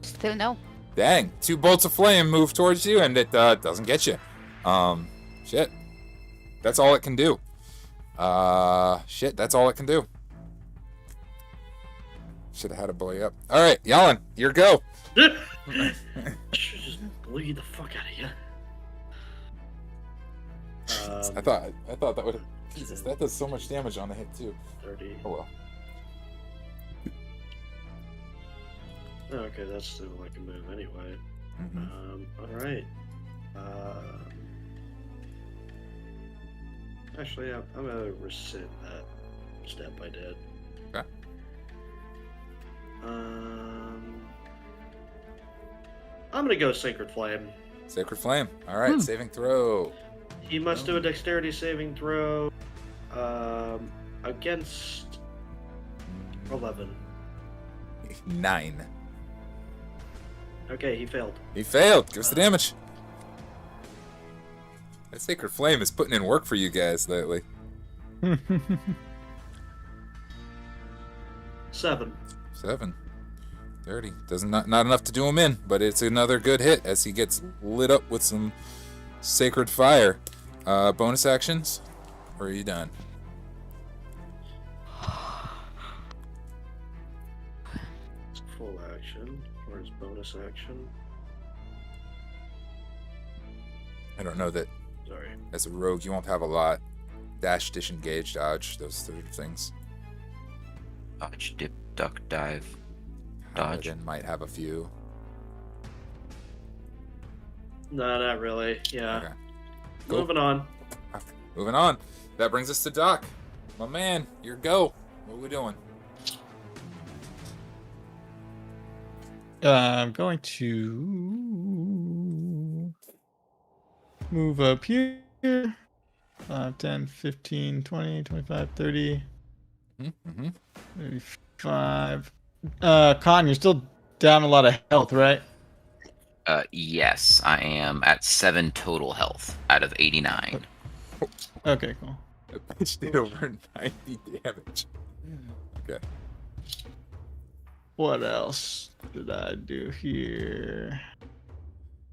Still no. Dang, 2 bolts of flame move towards you, and it doesn't get you. Shit. That's all it can do. Shit, that's all it can do. Should have had a boy up. All right, Jalin, your go. Should just bleed the fuck out of you. I thought that would. Jesus, that does so much damage on the hit too. 30. Oh well. Okay, that's still like a move anyway. Alright. Actually, I'm gonna rescind that step I did. Okay. I'm gonna go Sacred Flame. Sacred Flame. All right, saving throw. He must do a dexterity saving throw against 11. 9. Okay, he failed. He failed. Give us the damage. That Sacred Flame is putting in work for you guys lately. 7. 7. 30. Not enough to do him in, but it's another good hit as he gets lit up with some sacred fire. Bonus actions? Or are you done? It's full action, or his bonus action. I don't know that Sorry. as a rogue you won't have a lot. Dash, disengage, dodge, those sort of things. Dodge, dip, duck, dive, dodge. Paladin might have a few. No, not really. Yeah. Okay. Cool. Moving on. Moving on. That brings us to Doc. My man, your go. What are we doing? I'm going to move up here. 5, 10, 15, 20, 25, 30, Mm-hmm. 35. Kahn, you're still down a lot of health, right? Yes, I am at 7 total health out of 89. Okay, cool. I pitched it over 90 damage. Okay. What else did I do here?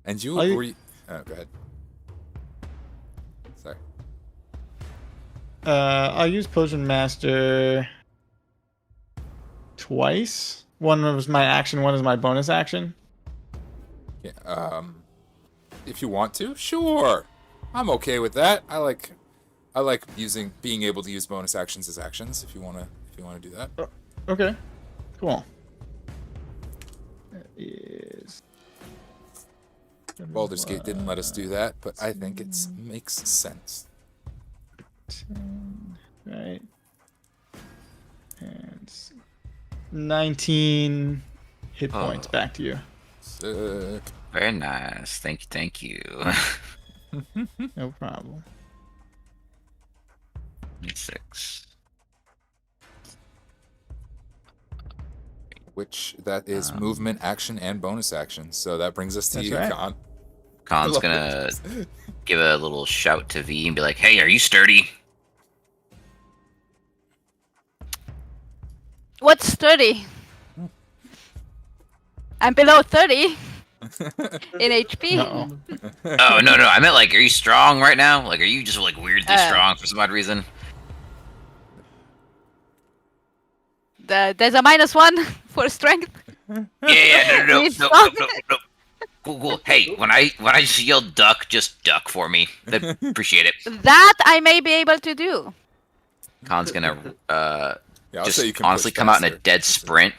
And you Are you- were you... Oh, go ahead. Sorry. I'll use Potion Master twice. One was my action, one is my bonus action. Yeah, if you want to, sure. I'm okay with that. I like being able to use bonus actions as actions if you wanna do that. Okay, cool. That is... Baldur's Gate didn't let us do that, but I think it makes sense. 10, right. And 19 hit points back to you. Sick. Very nice. Thank you. No problem. 6. Which that is movement, action, and bonus action. So that brings us to That's you, right. Kahn. Khan's gonna give a little shout to V and be like, "Hey, are you sturdy?" What's 30? I'm below 30 in HP. Uh-oh. Oh no, I meant like, are you strong right now? Like, are you just like weirdly strong for some odd reason? There's a -1 for strength. Yeah, no. He's Cool. Hey, when I just yell duck, just duck for me. I appreciate it. That I may be able to do. Khan's gonna Yeah, I'll just say you can honestly push come out in a faster. dead sprint,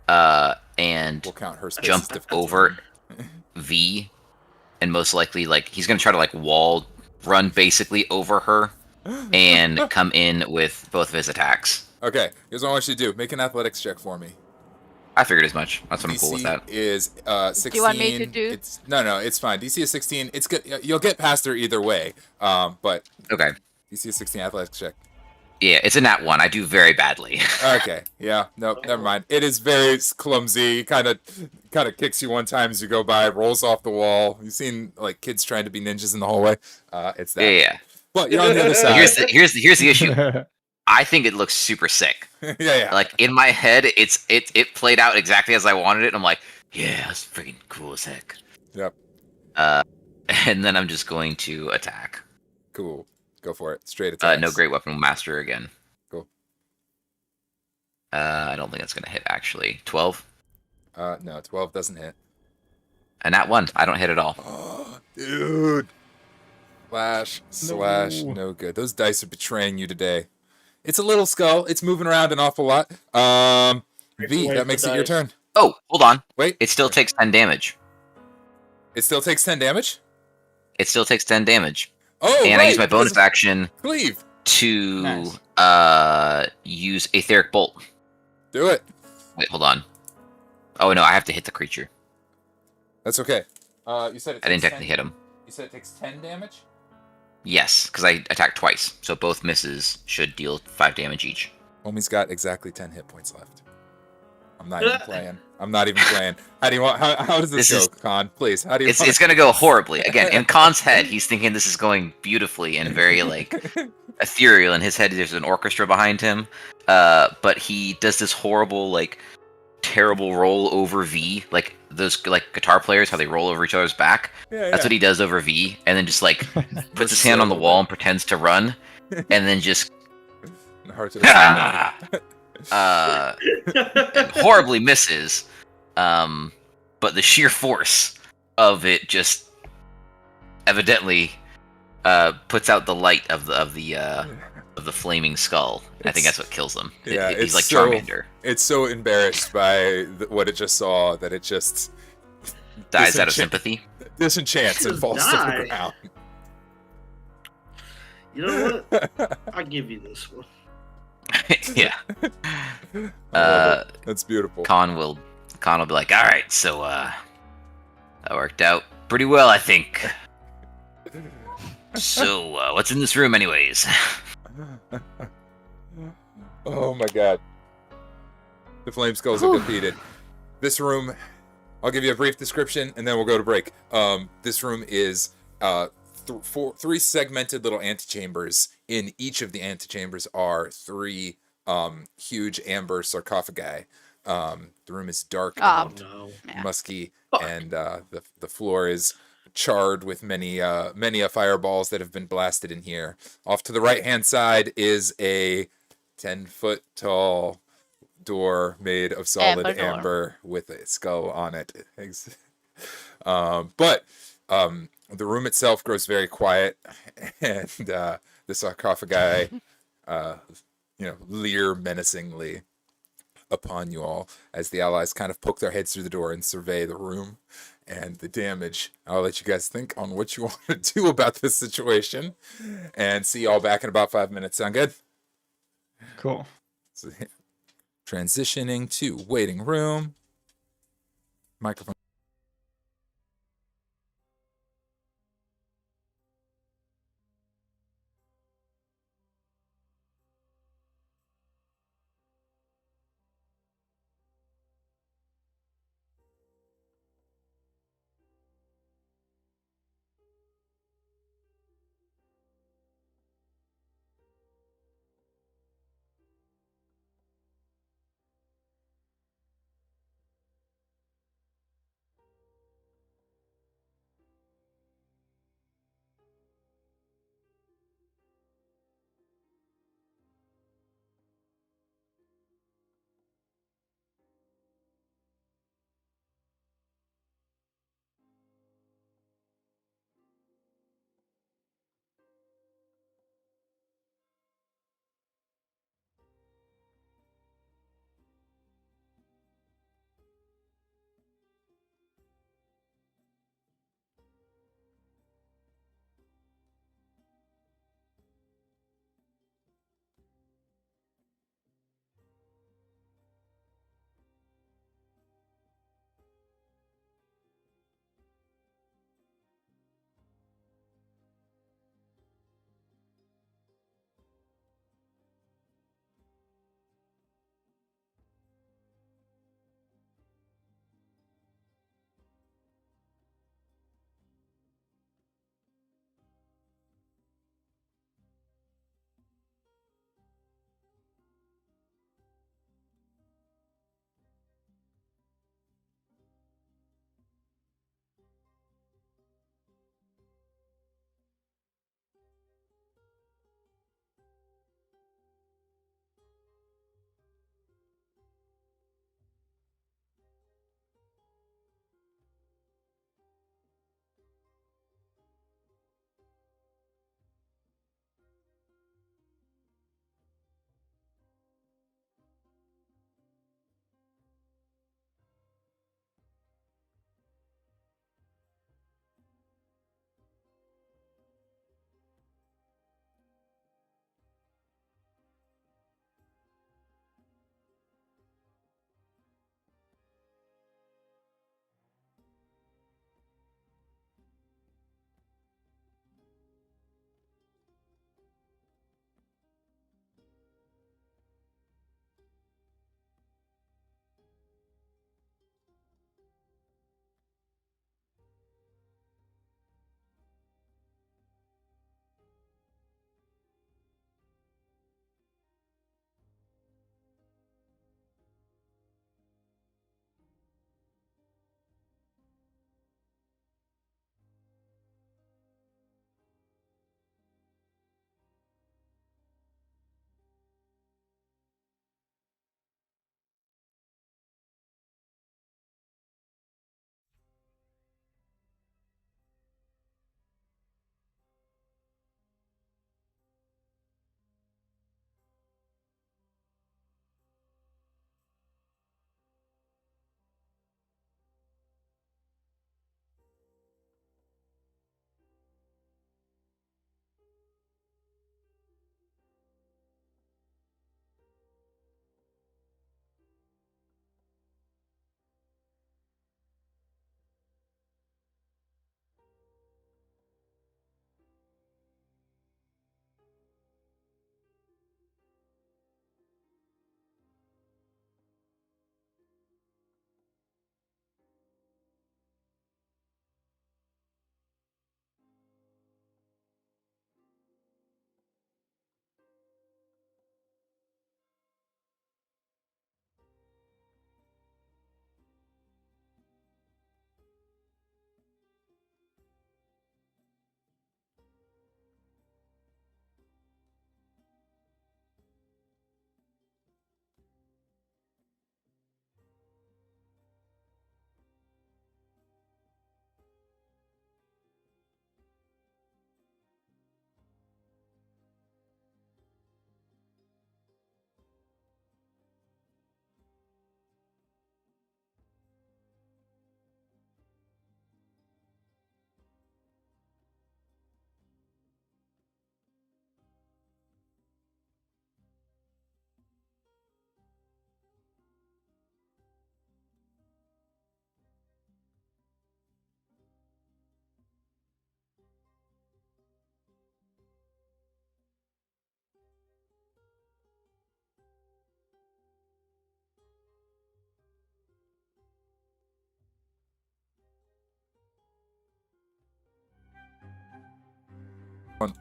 and We'll count her space jump as difference. over V, and most likely like he's gonna try to like wall run basically over her, and come in with both of his attacks. Okay, here's what I want you to do. Make an athletics check for me. I figured as much. That's what I'm cool with DC that. is 16. Do you want me to do- It's no, it's fine. DC is 16. It's good. You'll get past her either way. But Okay. DC is 16 athletics check. Yeah, it's a nat 1. I do very badly. Okay. Yeah. Nope. Never mind. It is very clumsy. Kind of kicks you one time as you go by. Rolls off the wall. You've seen like kids trying to be ninjas in the hallway. It's that. Yeah. But you're on the other side. Here's the issue. I think it looks super sick. yeah. Like in my head, it played out exactly as I wanted it. And I'm like, yeah, that's freaking cool as heck. Yep. And then I'm just going to attack. Cool. Go for it. Straight attacks. No great weapon master again. Cool. I don't think that's gonna hit actually. 12. No, 12 doesn't hit. And that one, I don't hit at all. Oh, dude. Slash, no good. Those dice are betraying you today. It's a little skull. It's moving around an awful lot. V, that makes it your turn. Oh, hold on. Wait. It still takes 10 damage. It still takes 10 damage? It still takes 10 damage. Oh, and right, I use my bonus action Cleave. to use Aetheric Bolt. Do it. Wait, hold on. Oh no, I have to hit the creature. That's okay. You said it takes I didn't 10 technically hit him. You said it takes 10 damage? Yes, because I attacked twice, so both misses should deal 5 damage each. Homie's got exactly 10 hit points left. I'm not even playing. How do you want? How does this go, Kahn? Please. How do you? It's gonna go horribly. Again, in Kahn's head, he's thinking this is going beautifully and very like ethereal. In his head, there's an orchestra behind him. But he does this horrible, like, terrible roll over V, like those like guitar players, how they roll over each other's back. Yeah, That's what he does over V, and then just like puts his hand on the wall and pretends to run, and then just Heart to the and horribly misses. But the sheer force of it just evidently puts out the light of the flaming skull. I think that's what kills him. Yeah, he's like so, Charmander. It's so embarrassed by what it just saw that it just Dies out of sympathy. disenchants and falls to the ground. You know what? I'll give you this one. Yeah. That's beautiful. Kahn will be like, all right, so that worked out pretty well, I think. So what's in this room, anyways? Oh my god. The flame skulls are defeated. This room, I'll give you a brief description and then we'll go to break. This room is three segmented little antechambers. In each of the antechambers are three huge amber sarcophagi. The room is dark and musky, and the floor is charred with many fireballs that have been blasted in here. Off to the right-hand side is a 10-foot tall door made of solid amber with a skull on it. But the room itself grows very quiet, and the sarcophagi, leer menacingly upon you all as the allies kind of poke their heads through the door and survey the room and the damage. I'll let you guys think on what you want to do about this situation, and see y'all back in about 5 minutes. Sound good? Cool. So, transitioning to waiting room. Microphone.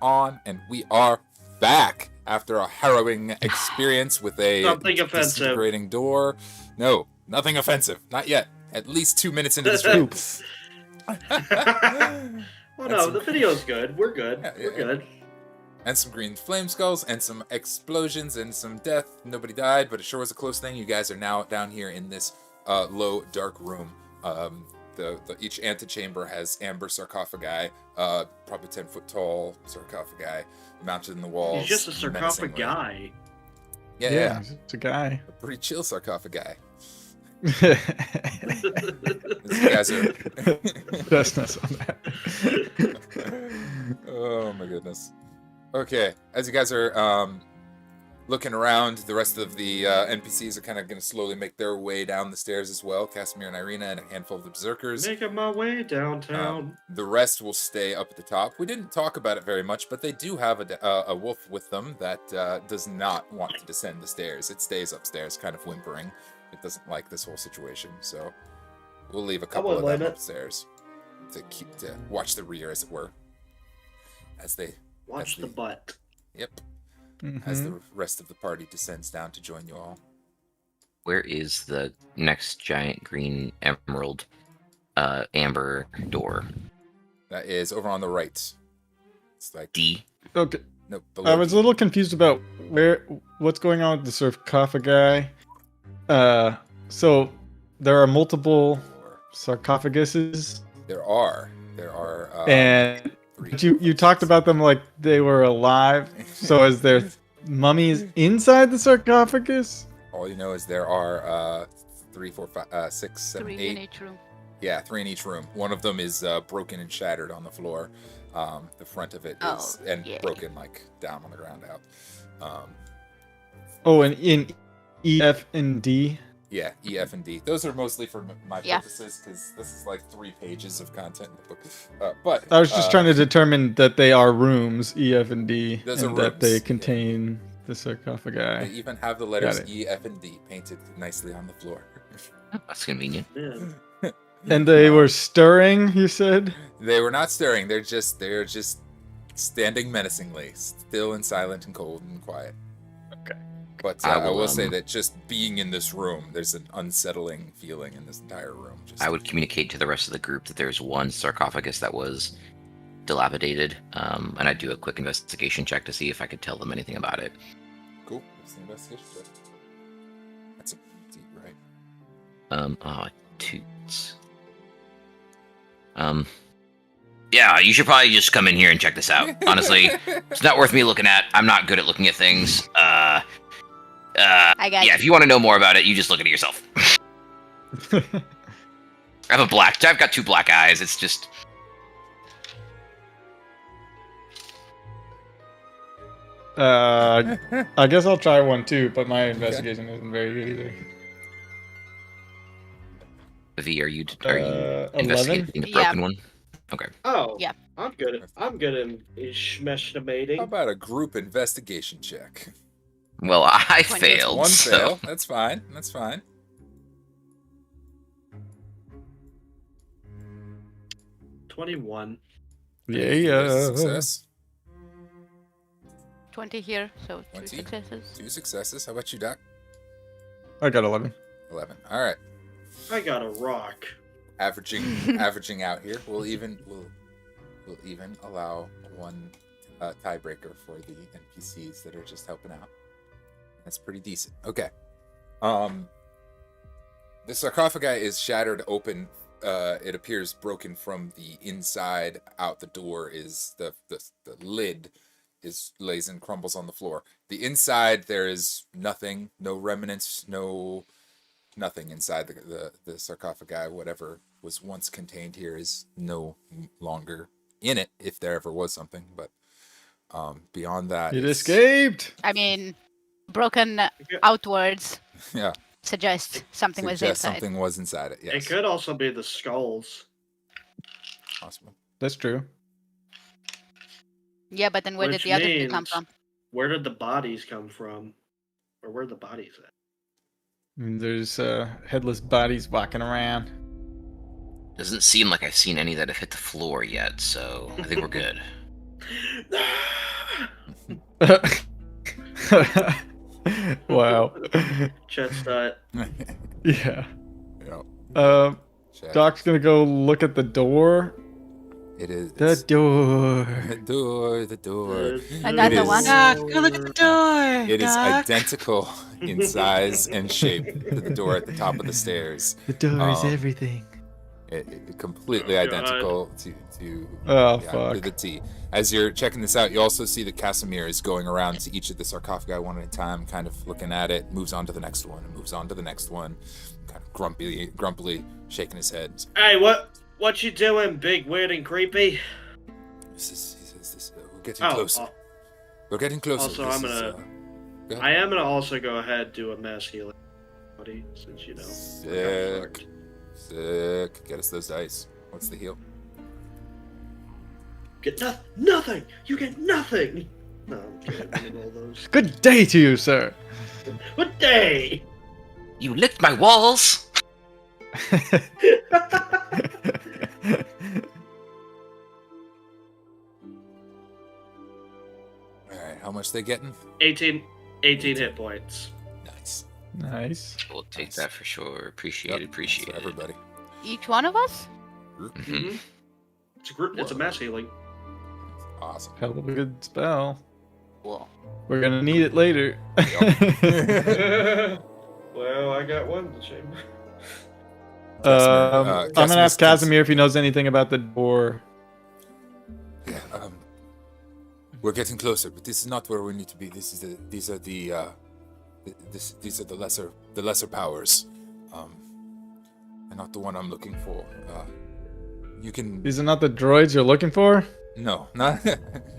on, and we are back after a harrowing experience with a Something offensive. disintegrating door. No, nothing offensive. Not yet. At least 2 minutes into this room. Well, no, the video's good. We're good. We're good. And some green flame skulls, and some explosions, and some death. Nobody died, but it sure was a close thing. You guys are now down here in this low, dark room. Each antechamber has amber sarcophagi, probably 10-foot tall sarcophagi mounted in the walls. He's just a sarcophagi. Yeah. It's a guy. A pretty chill sarcophagi. That's You guys are. not on that. Oh my goodness. Okay, as you guys are looking around, the rest of the NPCs are kind of going to slowly make their way down the stairs as well. Casimir and Irina and a handful of the berserkers. Making my way downtown. The rest will stay up at the top. We didn't talk about it very much, but they do have a wolf with them that does not want to descend the stairs. It stays upstairs, kind of whimpering. It doesn't like this whole situation, so we'll leave a couple of them upstairs to watch the rear, as it were, as they watch the butt. Yep. As the rest of the party descends down to join you all. Where is the next giant green emerald amber door? That is over on the right. It's like D. Okay. No, I was a little confused about what's going on with the sarcophagi. So there are multiple sarcophaguses. There are. And you talked about them like they were alive. So is there mummies inside the sarcophagus? All you know is there are 3, 4, 5, 6, 7, 3 8. in each room. Yeah, 3 in each room. One of them is broken and shattered on the floor. The front of it is broken like down on the ground out. And in E, F, and D. Yeah, E, F, and D. Those are mostly for my purposes because this is like 3 pages of content in the book. But I was just trying to determine that they are rooms, E, F, and D, Those and are that they rooms, contain the sarcophagi. They even have the letters Got it. E, F, and D painted nicely on the floor. That's convenient. Yeah. And they were stirring, you said? They were not stirring. They're just standing menacingly, still and silent and cold and quiet. Okay. But I will say that just being in this room, there's an unsettling feeling in this entire room. I would communicate to the rest of the group that there's one sarcophagus that was dilapidated, and I'd do a quick investigation check to see if I could tell them anything about it. Cool. That's the investigation check. That's a deep, right? Toots. Yeah, you should probably just come in here and check this out. Honestly, it's not worth me looking at. I'm not good at looking at things. I got if you want to know more about it, you just look at it yourself. I've got 2 black eyes. It's just. I guess I'll try one too, but my investigation isn't very good either. V, are you 11? investigating the broken one? Okay. Oh, Yeah. I'm good at estimating. How about a group investigation check? Well, I 20. failed. One so- fail. That's fine. That's fine. 21. Yeah. Success. 20 here, so 2 20. successes. 2 successes. How about you, Doc? I got 11. 11. All right. I got a rock. Averaging out here. We'll even allow one tiebreaker for the NPCs that are just helping out. That's pretty decent. Okay. The sarcophagi is shattered open. It appears broken from the inside out. The door is the lid lays and crumbles on the floor. The inside there is nothing, no remnants, nothing inside the sarcophagi. Whatever was once contained here is no longer in it, if there ever was something. But beyond that, It escaped! I mean, broken outwards Yeah, suggests something was suggests inside. something was inside it. Yes, It could also be the skulls. possible. That's true. Yeah, but then where Which did the other two come means- from? Where did the bodies come from? Or where are the bodies at? I mean, there's headless bodies walking around. Doesn't seem like I've seen any that have hit the floor yet, so I think we're good. Wow. Chestnut. Yeah. Yep. Check. Doc's gonna go look at the door. It is The door. the door. Another It is- one. Doc, go look at the door. It is Doc. identical in size and shape to the door at the top of the stairs. The door is Um, everything. It completely Oh, God. identical to Oh, to fuck. the T. As you're checking this out, you also see that Casimir is going around to each of the sarcophagi one at a time, kind of looking at it, moves on to the next one, and moves on to the next one, kind of grumpily shaking his head. Hey, what you doing, big, weird, and creepy? We're getting closer. We're getting closer. Also, This I'm is, gonna- go ahead. I am gonna also go ahead and do a mass healing, buddy, since you know. Sick. Sick. Get us those dice. What's the heal? Get nothing. You get nothing. No, I'm kidding. I didn't roll those. Good day to you, sir. What day? You licked my walls. Alright, how much they getting? 18 hit points. Nice. Nice. We'll take that for sure. Appreciate Yep, it. Appreciate that's it. for everybody. Each one of us? Mhm. It's a group. It's a mass healing. Awesome. Hell of a good spell. Cool. We're gonna need it later. Well, I got one in the chamber. I'm gonna ask Casimir if he knows anything about the door. Yeah, we're getting closer, but this is not where we need to be. These are the lesser powers. And not the one I'm looking for. You can These are not the droids you're looking for? no, not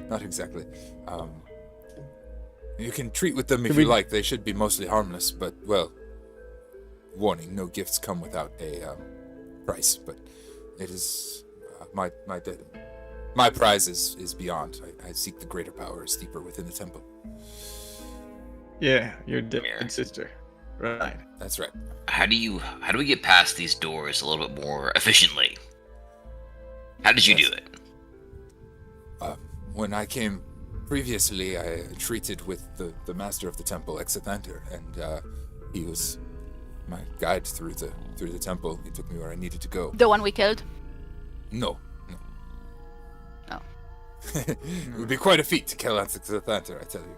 not exactly. You can treat with them if Can you we- like. They should be mostly harmless, but well, warning: no gifts come without a price. But it is my prize is beyond. I seek the greater powers deeper within the temple. Yeah, your dead Here. sister. Right. That's right. How do we get past these doors a little bit more efficiently? How did you do it? When I came previously, I treated with the master of the temple, Exathanter, and he was my guide through the temple. He took me where I needed to go. The one we killed? No. Oh. It would be quite a feat to kill Exathanter, I tell you.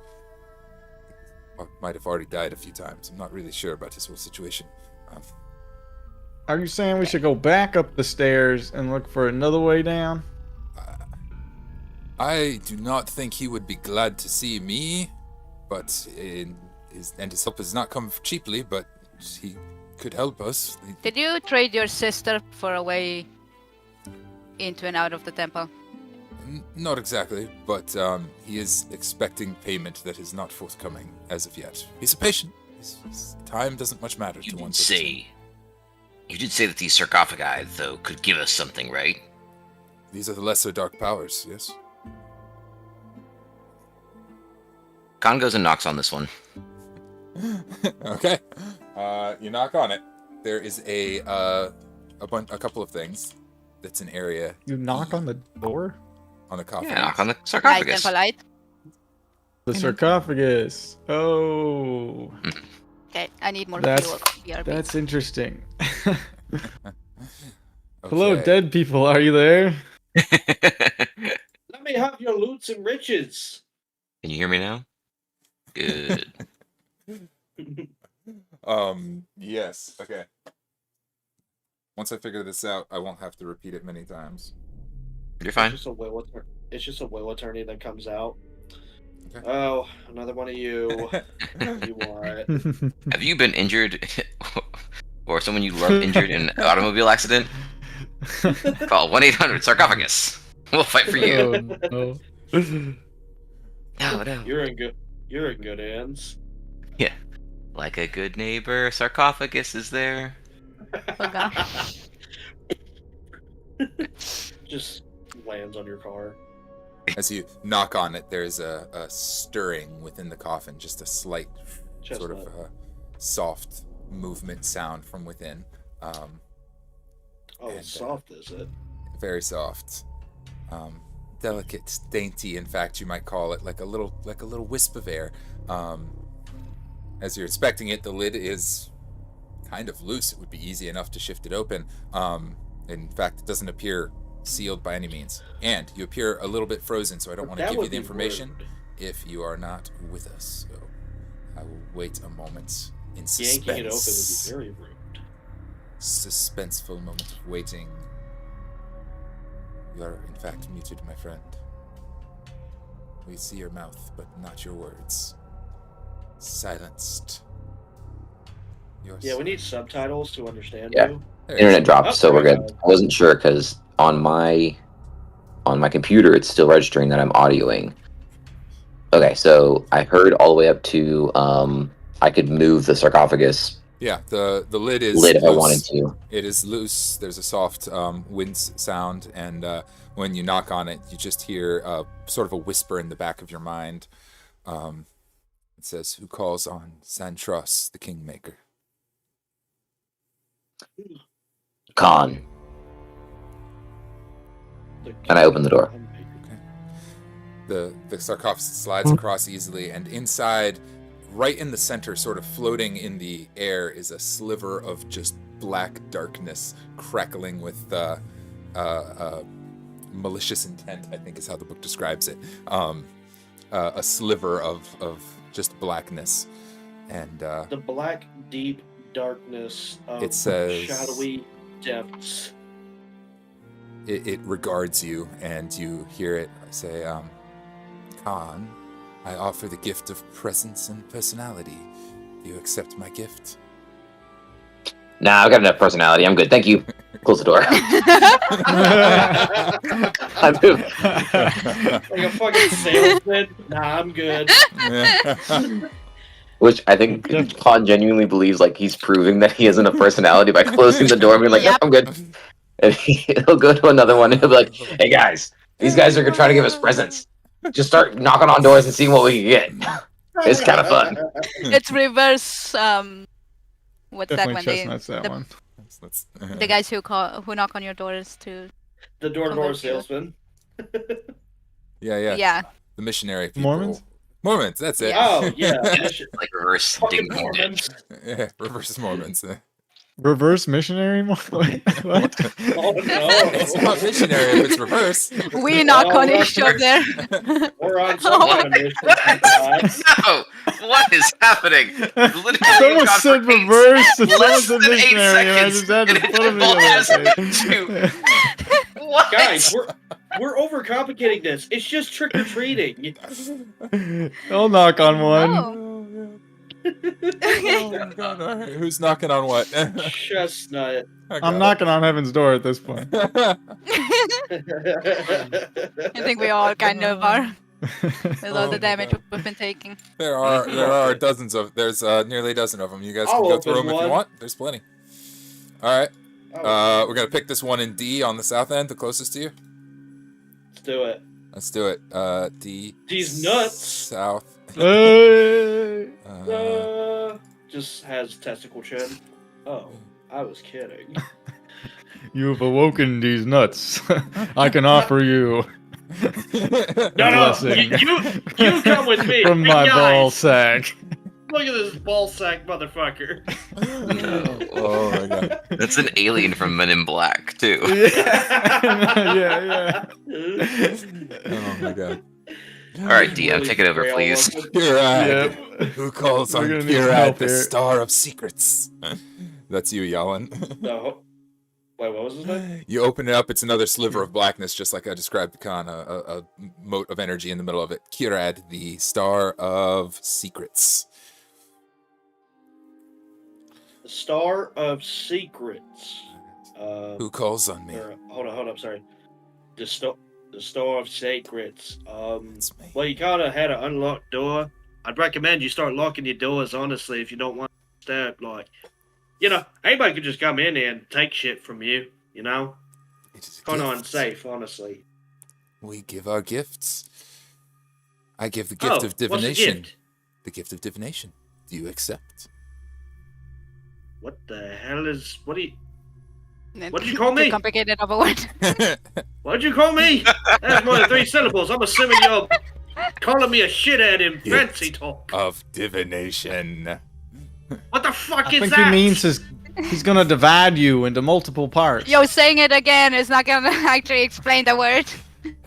I might have already died a few times. I'm not really sure about his whole situation. Are you saying we should go back up the stairs and look for another way down? I do not think he would be glad to see me, but his help has not come cheaply, but he could help us. Did you trade your sister for a way into and out of the temple? Not exactly, but he is expecting payment that is not forthcoming as of yet. He's a patient. His time doesn't much matter You to one. did say that these sarcophagi, though, could give us something, right? These are the lesser dark powers, yes? Kahn goes and knocks on this one. Okay. You knock on it. There is a couple of things. That's an area You knock on the door? on the coffin. Yeah, knock on the Nice and sarcophagus. polite. The sarcophagus. Oh, Okay, I need more That's- fuel. BRB. that's interesting. Hello, Okay. dead people. Are you there? Let me have your loots and riches. Can you hear me now? Good. Yes. Okay. Once I figure this out, I won't have to repeat it many times. You're fine. It's just a will attorney that comes out. Okay. Oh, another one of you. You what? Have you been injured, or someone you love injured in an automobile accident? Call 1-800-sarcophagus. We'll fight for you. Oh, no. No, no. You're in good hands. Yeah. Like a good neighbor, sarcophagus is there. Okay. Just lands on your car. As you knock on it, there's a stirring within the coffin, just a slight sort of Chestnut. soft movement sound from within. Oh, and, soft is it? Very soft. delicate, dainty, in fact, you might call it, like a little wisp of air. As you're inspecting it, the lid is kind of loose. It would be easy enough to shift it open. In fact, it doesn't appear sealed by any means. And you appear a little bit frozen, so I don't want to That give you would the be information rude. if you are not with us. So I will wait a moment in Yanking it open would suspense. be very rude. Suspenseful moment of waiting. You are, in fact, muted, my friend. We see your mouth, but not your words. Silenced. Yeah, we need subtitles to understand Yeah. you. There it Internet is. dropped, Oh, so we're there we good. go. I wasn't sure because on my computer it's still registering that I'm audioing. Okay, so I heard all the way up to I could move the sarcophagus Yeah, the lid is lid if loose. I wanted to. It is loose. There's a soft wind sound, and when you knock on it, you just hear sort of a whisper in the back of your mind. It says, "Who calls on Santros, the Kingmaker?" Kahn. And I open the door. The sarcophagus slides across easily, and inside, right in the center, sort of floating in the air, is a sliver of just black darkness, crackling with malicious intent, I think is how the book describes it. A sliver of just blackness. And The black, deep darkness of It says- shadowy depths. it regards you, and you hear it say, Kahn, I offer the gift of presence and personality. Do you accept my gift? Nah, I've got enough personality. I'm good. Thank you. Close the door. I move. Like a fucking salesman. Nah, I'm good. Which I think Kahn genuinely believes like he's proving that he has enough personality by closing the door and being like, Yep. "Yep, I'm good." And he'll go to another one and he'll be like, "Hey guys, these guys are gonna try to give us presents. Just start knocking on doors and seeing what we can get." It's kind of fun. It's reverse. What's that Definitely when they chestnuts that the- one. the guys who knock on your doors to The door-to-door Convince you. salesman. Yeah. The missionary people. Mormons? Mormons, that's it. Yeah. Oh, yeah. Like reverse Fucking ding ding Mormons. Yeah, reverse Mormons. Reverse missionary? Wait, what? Oh, no. It's not missionary if it's reverse. we knock on we're each other. We're on some kind of mission. sometimes. No! What is happening? Literally Someone gone said for eight- reverse and less someone said than 8 missionary, and I seconds, just had to and put it them evolves together. What? Guys, we're overcomplicating this. It's just trick or treating. I'll knock on one. Oh. Oh, God, all right. Who's knocking on what? Chestnut. I'm knocking on heaven's door at this point. I think we all kind of are with all Oh the my damage God. we've been taking. There are dozens of. There's nearly a dozen of them. You guys I'll can go through open them if you one. want. There's plenty. All right. Oh, We're gonna pick this one in D on the south end, the closest to you. let's do it. Let's do it. D. These nuts. South. Hey. Just has testicle chin. Oh, I was kidding. You've awoken these nuts. I can offer you No, blessing you come with me. from my Guys, ball sack. Look at this ball sack motherfucker. Oh my God. That's an alien from Men in Black, too. yeah. Oh my God. All right, DM, take it over, Really please. frail looking. Kirad. Yep. Who calls We're on gonna need some Kirad, help the here. Star of Secrets? That's you, Jalin. No. Wait, what was his name? You open it up, it's another sliver of blackness, just like I described the Kahn, a mote of energy in the middle of it. Kirad, the Star of Secrets. The Star of Secrets. Who calls on me? Hold up, sorry. The Star of Secrets. It's me. Well, you kind of had an unlocked door. I'd recommend you start locking your doors, honestly, if you don't want to stab, like, anybody could just come in and take shit from you, It is a Kind of gift. unsafe, honestly. We give our gifts. I give the gift of What's the divination. gift? The gift of divination. Do you accept? What the hell is... What do you... What'd you call me? Too complicated of a word. What'd you call me? That's more than 3 syllables. I'm assuming you're calling me a shithead in fancy talk. Of divination. What the fuck I is think that? he means he's gonna divide you into multiple parts. Yo, saying it again is not gonna actually explain the word.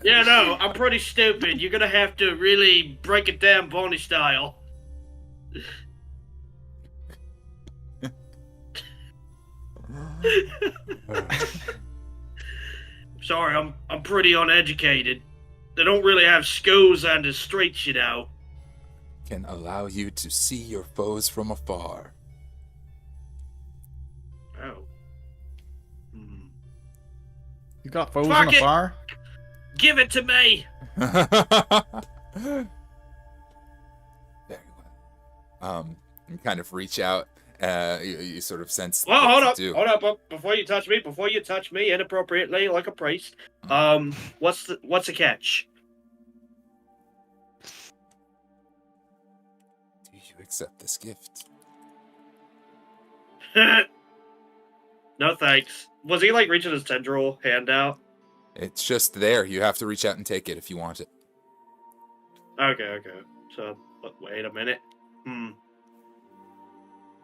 Yeah, no, I'm pretty stupid. You're gonna have to really break it down Bonnie style. Sorry, I'm pretty uneducated. They don't really have schools on the streets, you know. Can allow you to see your foes from afar. Oh. Hmm. You got foes Fuck in the it. fire? Give it to me! Very well. You kind of reach out. You sort of sense. Well, what hold to up, do. hold up. Before you touch me inappropriately like a priest. What's the catch? Do you accept this gift? No thanks. Was he like reaching his tendril hand out? It's just there. You have to reach out and take it if you want it. Okay. So, wait a minute.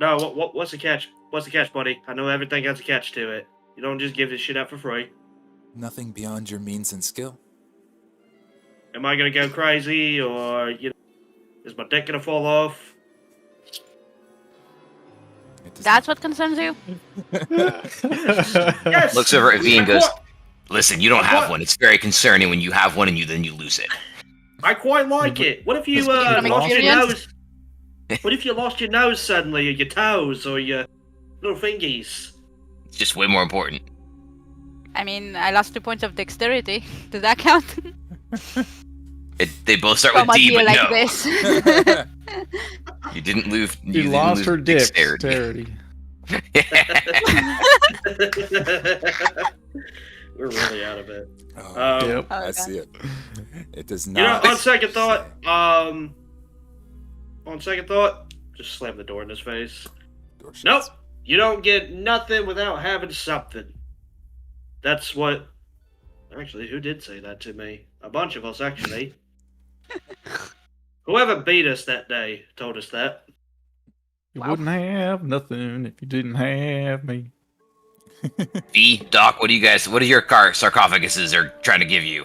No, what's the catch? What's the catch, buddy? I know everything has a catch to it. You don't just give this shit out for free. Nothing beyond your means and skill. Am I gonna go crazy, or is my dick gonna fall off? That's what concerns you? Yes. Looks over at V and I goes, quite- "Listen, you don't have one. It's very concerning when you have one and then you lose it." I quite like it. What if you Speaking from lost your experience? nose? What if you lost your nose suddenly, or your toes, or your little fingies? It's just way more important. I mean, I lost 2 points of dexterity. Does that count? They both start From with a D, deal but like no. this. You didn't lose. You didn't lost lose her dexterity. dexterity. We're really out of it. Oh, Yep. Oh, I okay. see it. It does You know, not. on second thought, just slam the door in his face. Door shuts. Nope, you don't get nothing without having something. That's what. Actually, who did say that to me? A bunch of us, actually. Whoever beat us that day told us that. You Wow. wouldn't have nothing if you didn't have me. V, Doc, what are your sarcophaguses are trying to give you?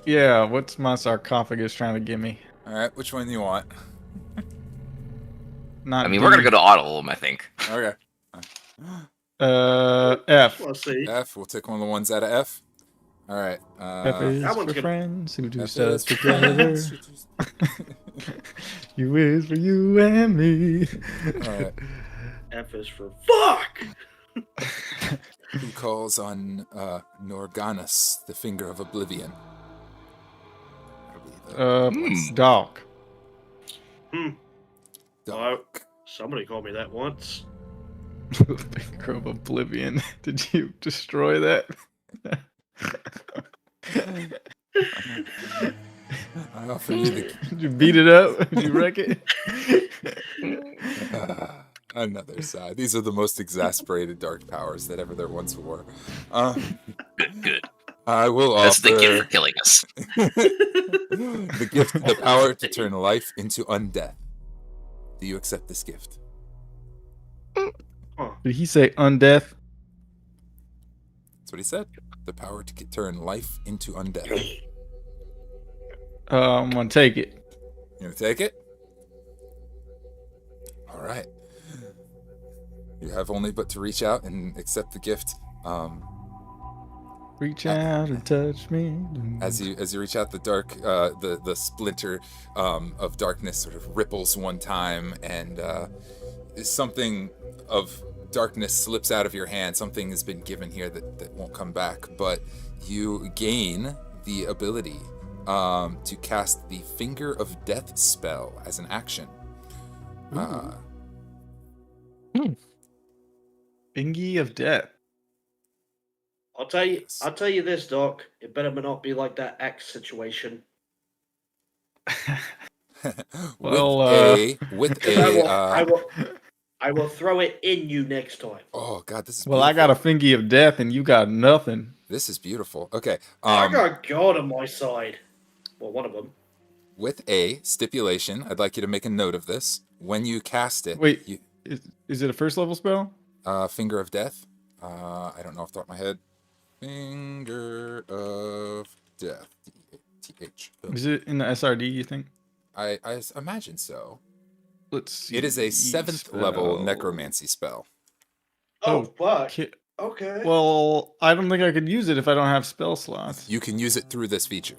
Yeah, what's my sarcophagus trying to give me? All right, which one do you want? Not I mean, we're gonna go to Audible, I think. Okay. F. Let's see. F. We'll take one of the ones out of F. All right. F is that one's for good. friends who do F stuff is- together. U is for you and me. All right. F is for fuck! Who calls on Norganus, the Finger of Oblivion? That'll be the Doc. dog. Somebody called me that once. Finger of Oblivion. Did you destroy that? I offer you the Did you beat it up? Did you wreck it? another side. These are the most exasperated dark powers that ever there once were. Good. I will That's offer the gift for killing us. the gift, the power to turn life into undeath. Do you accept this gift? Did he say undeath? That's what he said. The power to turn life into undeath. I'm gonna take it. You gonna take it? All right. You have only but to reach out and accept the gift. Reach out and touch me. As you reach out, the dark, the splinter of darkness sort of ripples one time, and something of darkness slips out of your hand. Something has been given here that won't come back, but you gain the ability to cast the Finger of Death spell as an action. Bingy of death. I'll tell you this, Doc. It better not be like that X situation. Well, with I a will I will throw it in you next time. Oh god, this is Well, I got a beautiful. fingy of death, and you got nothing. Oh god, this is Well, I got a fingy of death, and you got nothing. This is beautiful. Okay. I got God on my side. Well, one of them. With a stipulation, I'd like you to make a note of this. When you cast it, Wait, you, is it a first level spell? Finger of Death. I don't know off the top of my head. Finger of Death. TH. Is it in the SRD? You think? I imagine so. Let's see. It is a 7th level necromancy spell. Oh, fuck. ki- Okay. Well, I don't think I could use it if I don't have spell slots. You can use it through this feature.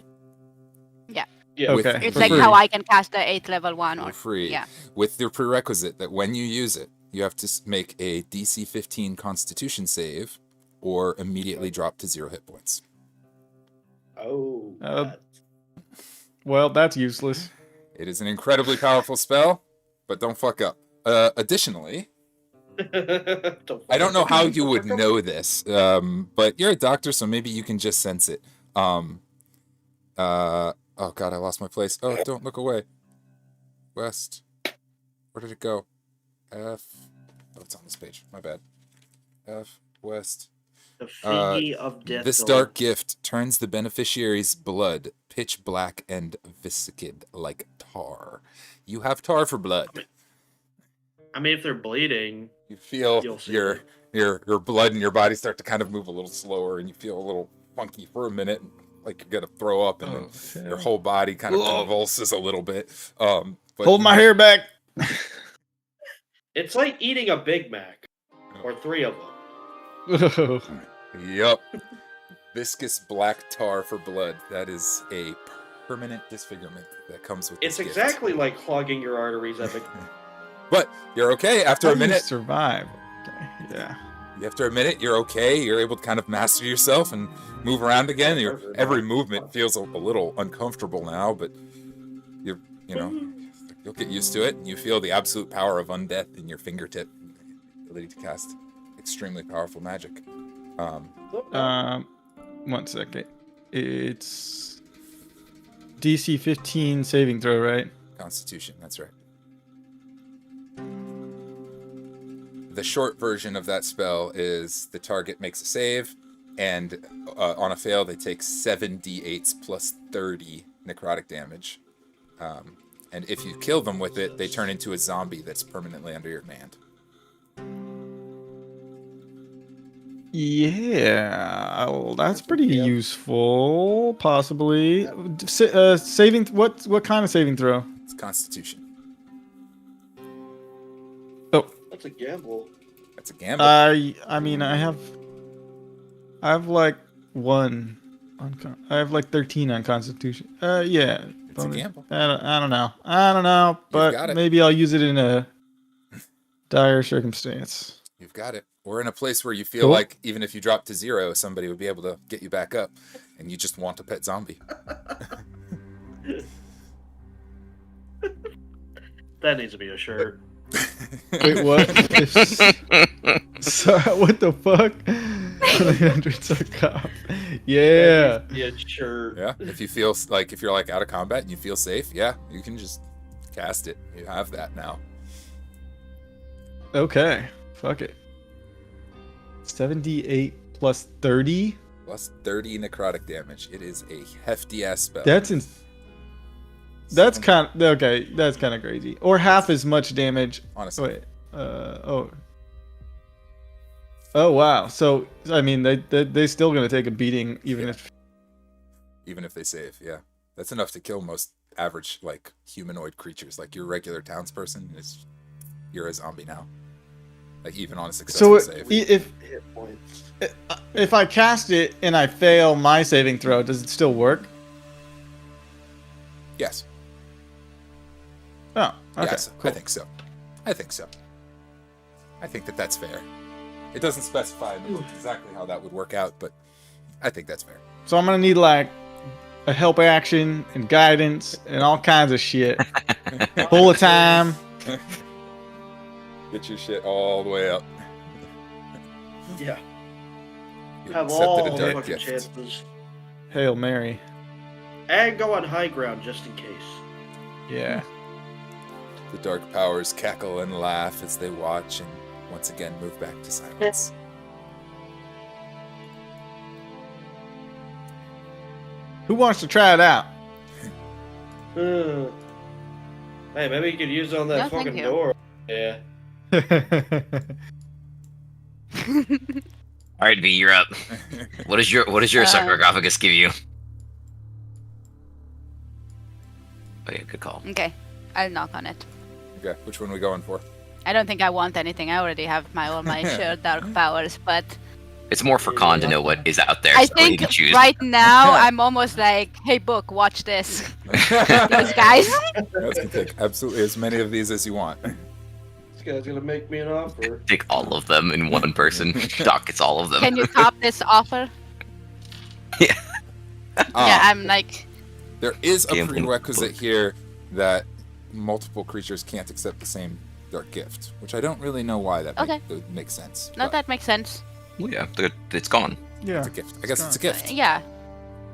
yeah. With- Okay. It's for like free. how I can cast the 8th level one. For Or free. Yeah. With the prerequisite that when you use it, you have to make a DC 15 Constitution save, or immediately drop to 0 hit points. Oh. Well, that's useless. It is an incredibly powerful spell, but don't fuck up. Additionally, I don't know how you would know this, but you're a doctor, so maybe you can just sense it. Oh god, I lost my place. Oh, don't look away. West. Where did it go? F. Oh, it's on this page. My bad. F. West. The Fingy of Death. This dark gift turns the beneficiary's blood pitch black and viscid like tar. You have tar for blood. I mean, if they're bleeding, You feel You'll see your it. your blood in your body start to kind of move a little slower, and you feel a little funky for a minute, like you're gonna throw up, and then your whole body kind of convulses a little bit. But Hold my hair back. it's like eating a Big Mac, or 3 of them. Yep. Viscous black tar for blood. That is a permanent disfigurement that comes with It's this gift. exactly like clogging your arteries at But you're okay after How a do you minute. survive. Okay. Yeah. After a minute, you're okay. You're able to kind of master yourself and move around again. Your every movement feels a little uncomfortable now, but you know you'll get used to it. And you feel the absolute power of undeath in your fingertip, ability to cast extremely powerful magic. 1 second. It's DC 15 saving throw, right? Constitution, that's right. The short version of that spell is the target makes a save, and on a fail, they take 7d8s plus 30 necrotic damage. And if you kill them with it, they turn into a zombie that's permanently under your command. Yeah, well, that's pretty useful. Possibly. Saving. What kind of saving throw? It's Constitution. Oh, That's a gamble. That's a gamble. I mean, I have like 1 on. I have like 13 on Constitution. Yeah. It's a gamble. I don't know, got but it. maybe I'll use it in a dire circumstance. You've got it. Or in a place where you feel Cool. like even if you drop to 0, somebody would be able to get you back up, and you just want a pet zombie. That needs to be a shirt. Wait, what? Sorry, what the fuck? 100 a cop. Yeah. Yeah, shirt. Yeah, if you feel like if you're like out of combat and you feel safe, yeah, you can just cast it. You have that now. Okay. Fuck it. 78 plus 30. Plus 30 necrotic damage. It is a hefty ass spell. That's kind of okay. That's kind of crazy. Or half as much damage. Honestly. Wait. Oh. Oh wow. So I mean, they still gonna take a beating even if. Even if they save, yeah, that's enough to kill most average like humanoid creatures. Like your regular townsperson you're a zombie now. Like even on a successful So save. if I cast it and I fail my saving throw, does it still work? Yes. Oh, okay. Yes, Cool. I think so. I think that's fair. It doesn't specify exactly how that would work out, but I think that's fair. So I'm gonna need like a help action and guidance and all kinds of shit. Full of time. Get your shit all the way up. Yeah. You Have accepted all a the dark fucking gift. chances. Hail Mary. And go on high ground just in case. Yeah. The dark powers cackle and laugh as they watch and once again move back to silence. Who wants to try it out? Hey, maybe you could use it on that No, thank fucking you. door. Yeah. All right, V, you're up. What does your sarcophagus give you? Oh yeah, good call. Okay, I'll knock on it. Okay, which one are we going for? I don't think I want anything. I already have all my shared dark powers, but It's more for Kahn to know what is out there. I so he think can choose. right now I'm almost like, hey, book, watch this. These guys. You can take absolutely as many of these as you want. This guy's gonna make me an offer. Take all of them in one person. Doc gets all of them. Can you top this offer? Yeah. Yeah, I'm like, There is a Gambling prerequisite book. here that multiple creatures can't accept the same dark gift, which I don't really know why that Okay. would make sense. no, but that makes sense. Well, yeah, it's gone. Yeah. it's a gift. I guess it's a gift Yeah.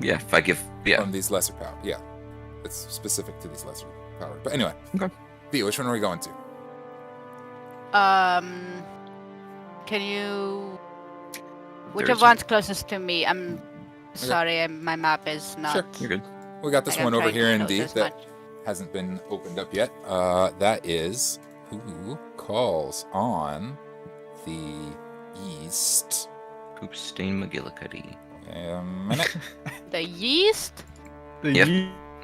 Yeah, if I give, yeah. from these lesser power. Yeah, it's specific to these lesser power. But anyway, Okay. V, which one are we going to? Can you? There's Whichever one's closest to me. I'm sorry, my map is not. Sure. You're good. We got this like, one I'm over trying here to in close D as that much. hasn't been opened up yet. That is who calls on the east. Poop stain McGillicuddy. A minute. The yeast. The Yep.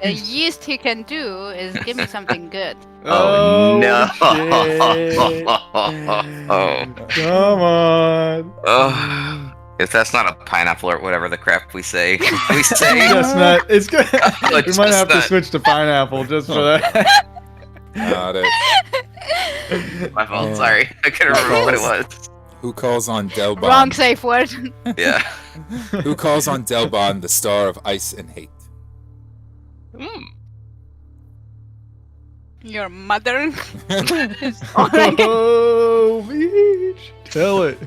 The yeast he can do is give me something good. Oh, no. Shit. Come on. Oh, if that's not a pineapple or whatever the crap we say, we say. Chestnut. It's good. Oh, We might have to chestnut. switch to pineapple just for that. Got it. My fault. Sorry, I couldn't remember what it was. Who calls on Delbon? Wrong safe word. Yeah. Who calls on Delbon, the star of ice and hate? Mm. Your mother. is all I can- Oh, beach. Tell it.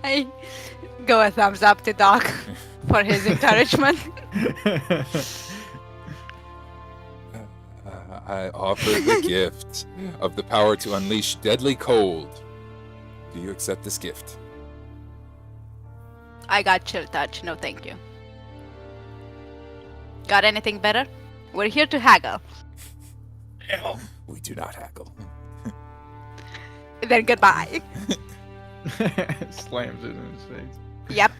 I go a thumbs up to Doc for his encouragement. I offer the gift of the power to unleash deadly cold. Do you accept this gift? I got chill touch. No, thank you. Got anything better? We're here to haggle. Hell. We do not haggle. Then goodbye. Slams it in his face. Yep.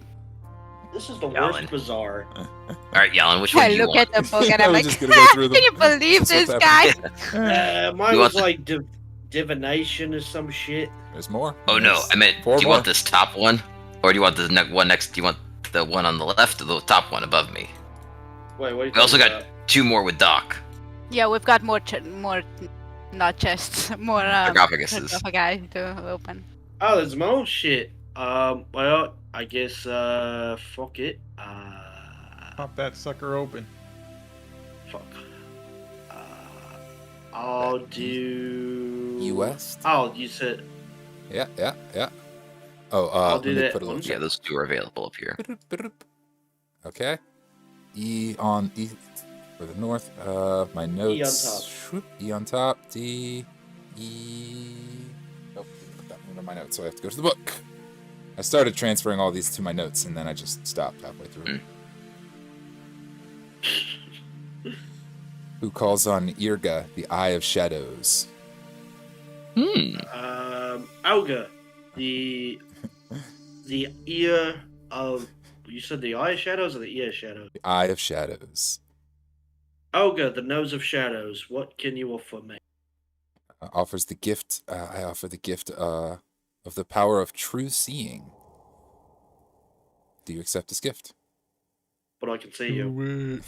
This is the Jalin. worst bazaar. All right, Yalin, which one I do you look want? at the book and I I'm was like, just gonna go through them. can you believe That's this what's guy? Mine You was want like divination or some shit. There's more. Oh no, There's I meant. four Do you more. want this top one, or do you want the one next? Do you want the one on the left or the top one above me? Wait, what are you We also talking got about? 2 more with Doc. Yeah, we've got more, not chests, more Sarcophaguses. of a guy to open. Oh, there's my own shit. Well, I guess, fuck it. Pop that sucker open. Fuck. I'll do. U.S. Oh, you said. Yeah. Oh, I'll do let me that put a one. little Yeah, those 2 are available up here. Okay. E on east for the north. My notes. E on top. D. E. Nope, didn't put that one in my notes, so I have to go to the book. I started transferring all these to my notes, and then I just stopped halfway through. Who calls on Irga, the Eye of Shadows? Auga, the ear of. You said the eye of shadows or the ear of shadows? The Eye of Shadows. Auga, the nose of shadows. What can you offer me? Offers the gift. I offer the gift of the power of true seeing. Do you accept this gift? But I can see you.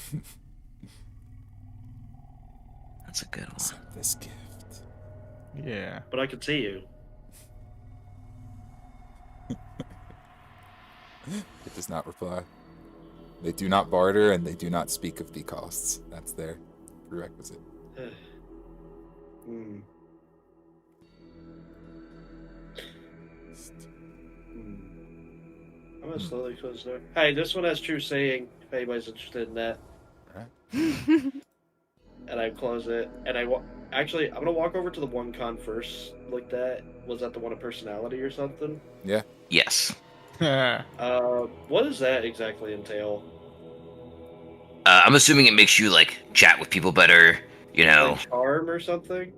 That's a good one. Accept this gift. Yeah. But I can see you. It does not reply. They do not barter, and they do not speak of the costs. That's their prerequisite. Hmm. I'm gonna slowly close there. Hey, this one has true seeing. If anybody's interested in that. and I close it, and actually, I'm gonna walk over to the one con first. Like that. Was that the one of personality or something? Yeah. Yes. What does that exactly entail? I'm assuming it makes you like chat with people better. You know. Like charm or something?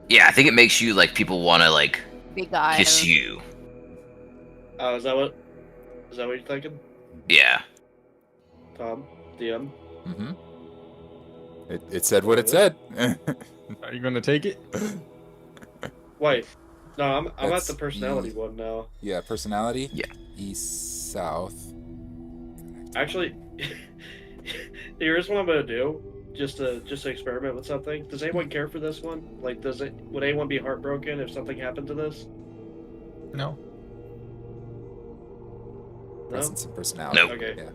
Yeah, I think it makes you like people want to like Beguile. kiss you. Oh, is that what you're thinking, Yeah. Tom? DM? Mm-hmm. It said what it said. Are you gonna take it? Wait, no, I'm at That's the personality one now. Yeah, personality. Yeah. East, south. Actually, here's what I'm gonna do, just to experiment with something. Does anyone care for this one? Like, would anyone be heartbroken if something happened to this? No. No? Presence and personality. Nope. Okay. Yeah.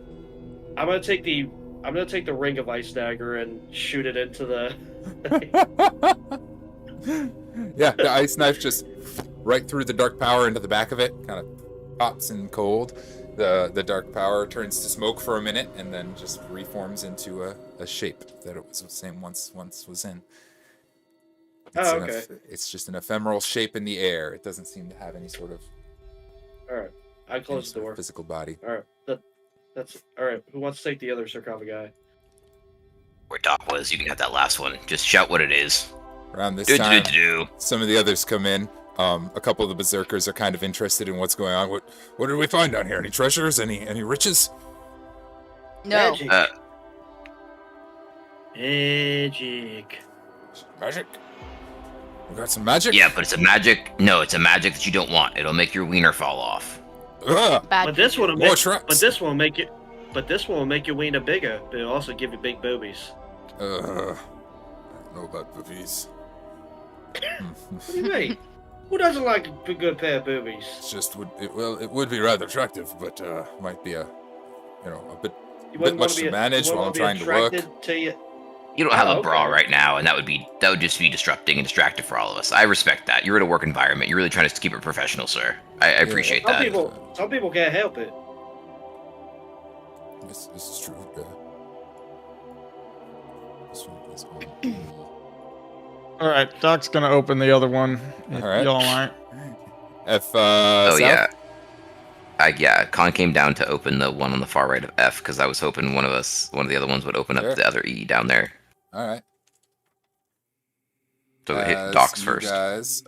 I'm gonna take the ring of ice dagger and shoot it into the. Yeah, the ice knife just right through the dark power into the back of it, kind of pops in cold. The dark power turns to smoke for a minute and then just reforms into a shape that it was the same once was in. It's Oh, okay. It's just an ephemeral shape in the air. It doesn't seem to have any sort of All right, I close the door. physical body. All right, that's all right. Who wants to take the other sarcophagi? Where Doc was, you can have that last one. Just shout what it is. Around this Do time, do do. some of the others come in. A couple of the berserkers are kind of interested in what's going on. What did we find down here? Any treasures? Any riches? No. Magic. Magic. Magic? We got some magic? Yeah, but it's a magic. No, it's a magic that you don't want. It'll make your wiener fall off. Ugh. Bad But this one will More make. traps. But this one will make it. But this one will make your wiener bigger, but it'll also give you big boobies. I don't know about boobies. What do you mean? Who doesn't like a good pair of boobies? It's just it would be rather attractive, but might be a bit You bit wouldn't much wanna be to manage you while I'm wouldn't trying wanna to be work. attracted to you. You don't have Oh, a bra okay. right now, and that would just be disrupting and distracting for all of us. I respect that. You're in a work environment. You're really trying to keep it professional, sir. I appreciate Some that. some people can't help it. This is true. Yeah. This one is on. All right, Doc's gonna open the other one. If All right. y'all aren't. F. Oh south? yeah. Kahn came down to open the one on the far right of F because I was hoping one of the other ones would open Sure. up the other E down there. All right. So hit As Doc's you first. Guys,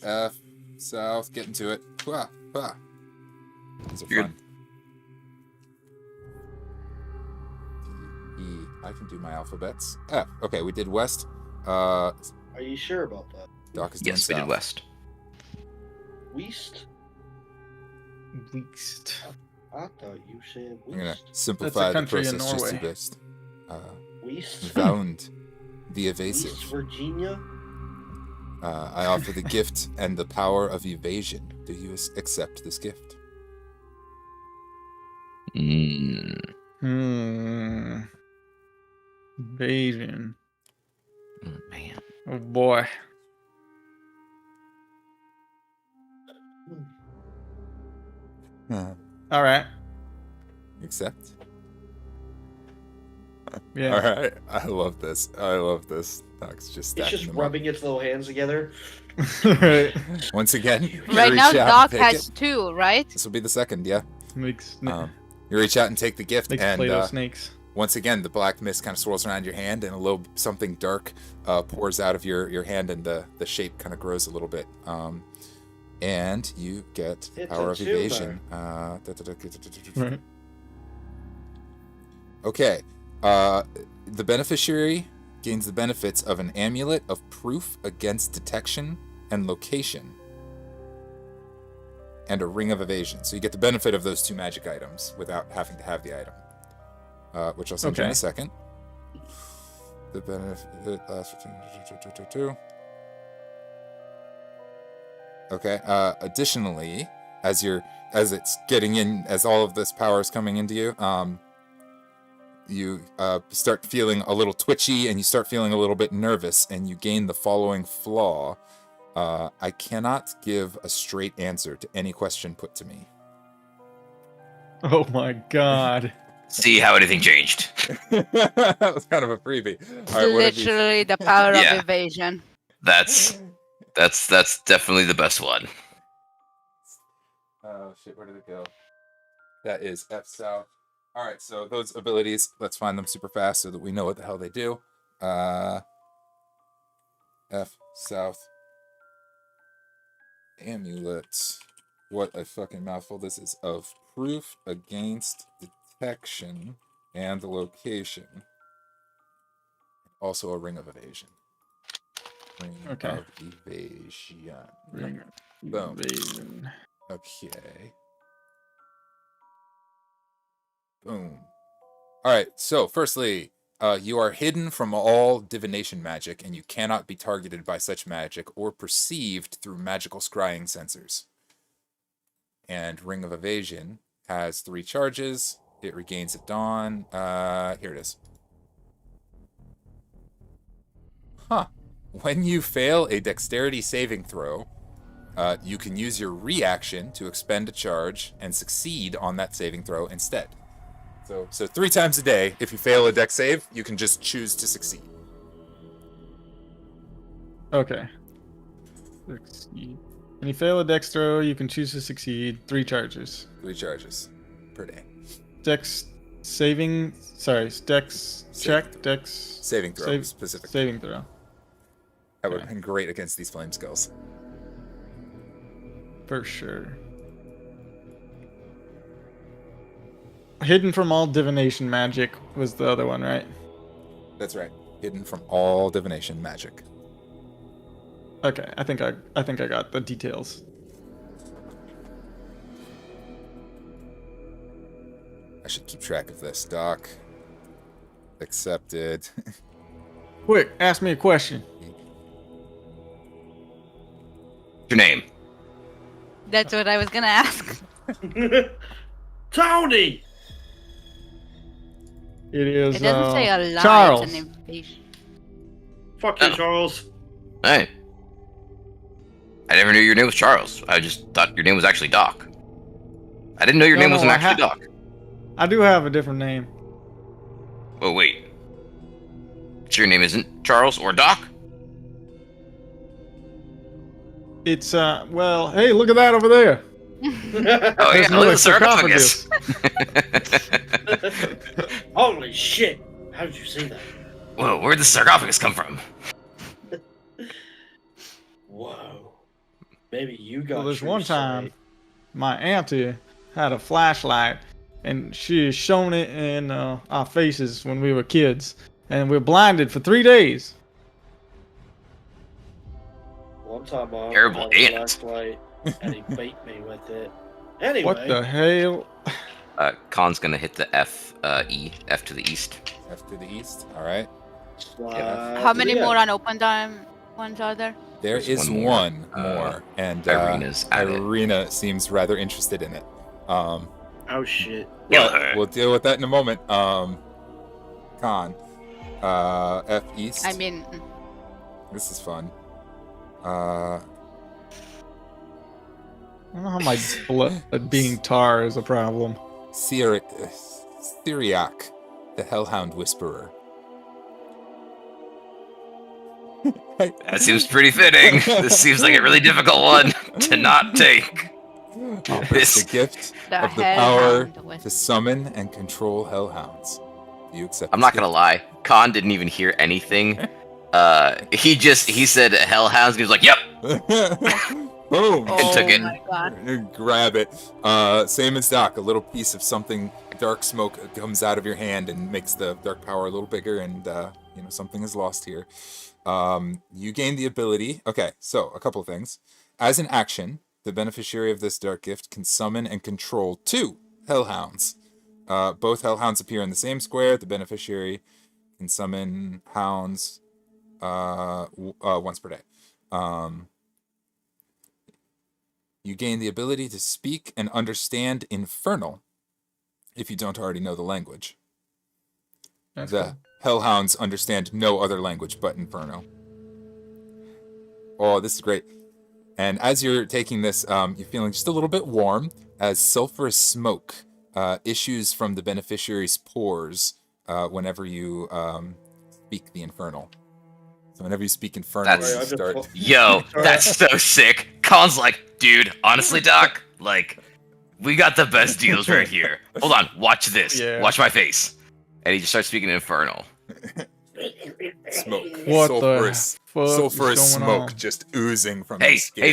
F south, get into it. Wah, wah. These are You're fun. D, E. I can do my alphabets. F. Okay, we did west. Are you sure about that? Doc is doing Yes, we south. did west. West? Least. I thought you said I'm gonna west. simplify the country in process just a Norway. bit. West? Found the West evasive. Virginia? I offer the gift and the power of evasion. Do you accept this gift? Hmm. Invasion. Man. Oh boy. All right. Accept. Yeah. All right. I love this. Doc's just It's stacking just them up. rubbing its little hands together. Right. Once again, you Right reach now, out and Doc take has it. 2, right? This will be the second, yeah. Makes You reach out and take the gift, makes and Play-Doh snakes. once again, the black mist kind of swirls around your hand, and a little something dark pours out of your hand, and the shape kind of grows a little bit. And you get the It's power a of tumor. evasion. Right. Okay. The beneficiary gains the benefits of an amulet of proof against detection and location, and a ring of evasion. So you get the benefit of those 2 magic items without having to have the item, which I'll send you in Okay. a second. The benefit lasts for 2. Okay. Additionally, as it's getting in, as all of this power is coming into you, you start feeling a little twitchy, and you start feeling a little bit nervous, and you gain the following flaw. I cannot give a straight answer to any question put to me. Oh my god. See how anything changed. That was kind of a freebie. All right, what have you- Literally the power Yeah. of evasion. That's definitely the best one. Oh shit, where did it go? That is F South. All right, so those abilities, let's find them super fast so that we know what the hell they do. F South. Amulet. What a fucking mouthful this is. Of proof against detection and the location. Also a ring of evasion. Ring Okay. of evasion. Ring Boom. evasion. Okay. Boom. All right. So, firstly, you are hidden from all divination magic, and you cannot be targeted by such magic or perceived through magical scrying sensors. And Ring of Evasion has 3 charges. It regains at dawn. Here it is. Huh. When you fail a dexterity saving throw, you can use your reaction to expend a charge and succeed on that saving throw instead. So 3 times a day, if you fail a dex save, you can just choose to succeed. Okay. Succeed. When you fail a dex throw, you can choose to succeed. 3 charges. 3 charges per day. Dex saving. Sorry, dex check. Dex Saving throw, specifically. saving throw. That would have been great against these flame skills. For sure. Hidden from all divination magic was the other one, right? That's right. Hidden from all divination magic. Okay, I think I got the details. I should keep track of this, Doc. Accepted. Quick, ask me a question. Your name? That's what I was gonna ask. Tony! It is It doesn't say a lie, Charles. it's an invasion. Fuck you, Oh. Charles. Hey. I never knew your name was Charles. I just thought your name was actually Doc. I didn't know your No, name wasn't no, actually Doc. I do have a different name. Oh, wait. So your name isn't Charles or Doc? It's well, hey, look at that over there. Oh, There's yeah, no look at the sarcophagus. Holy shit! How did you see that? Whoa, where'd the sarcophagus come from? Whoa. Maybe you got Well, there's true one time sight. my auntie had a flashlight, and she shone it in our faces when we were kids, and we were blinded for 3 days. One time I Terrible had a aunt. flashlight and he beat me with it. Anyway. What the hell? Kahn's gonna hit the F to the east. F to the east. All right. Slide How many to the more end. unopened ones are there? There There's is one one more. more, and Irina's at it. Irina seems rather interested in it. Oh shit. Kill But her. we'll deal with that in a moment. Kahn. F east. I mean, This is fun. I don't know how my blood being tar is a problem. Syriac, the Hellhound Whisperer. That seems pretty fitting. This seems like a really difficult one to not take. Offers the gift the of the power hellhound with to summon and control hellhounds. Do you accept? I'm this not gonna gift? lie. Kahn didn't even hear anything. He said hellhounds. He was like, "Yep." Boom! Oh took it. my god. Grab it. Same as Doc. A little piece of something dark smoke comes out of your hand and makes the dark power a little bigger, and something is lost here. You gain the ability. Okay, so a couple of things. As an action, the beneficiary of this dark gift can summon and control 2 hellhounds. Both hellhounds appear in the same square. The beneficiary can summon hounds once per day. You gain the ability to speak and understand Infernal if you don't already know the language. That's The cool. hellhounds understand no other language but Inferno. Oh, this is great. And as you're taking this, you're feeling just a little bit warm as sulfurous smoke issues from the beneficiary's pores whenever you speak the infernal. So whenever you speak infernal, That's- you start. Yo, that's so sick. Kahn's like, dude, honestly, Doc, like, we got the best deals right here. Hold on, watch this. Yeah. Watch my face. And he just starts speaking infernal. Smoke. What sulfurous, the fuck is sulfurous going smoke on? just oozing from Hey, his skin.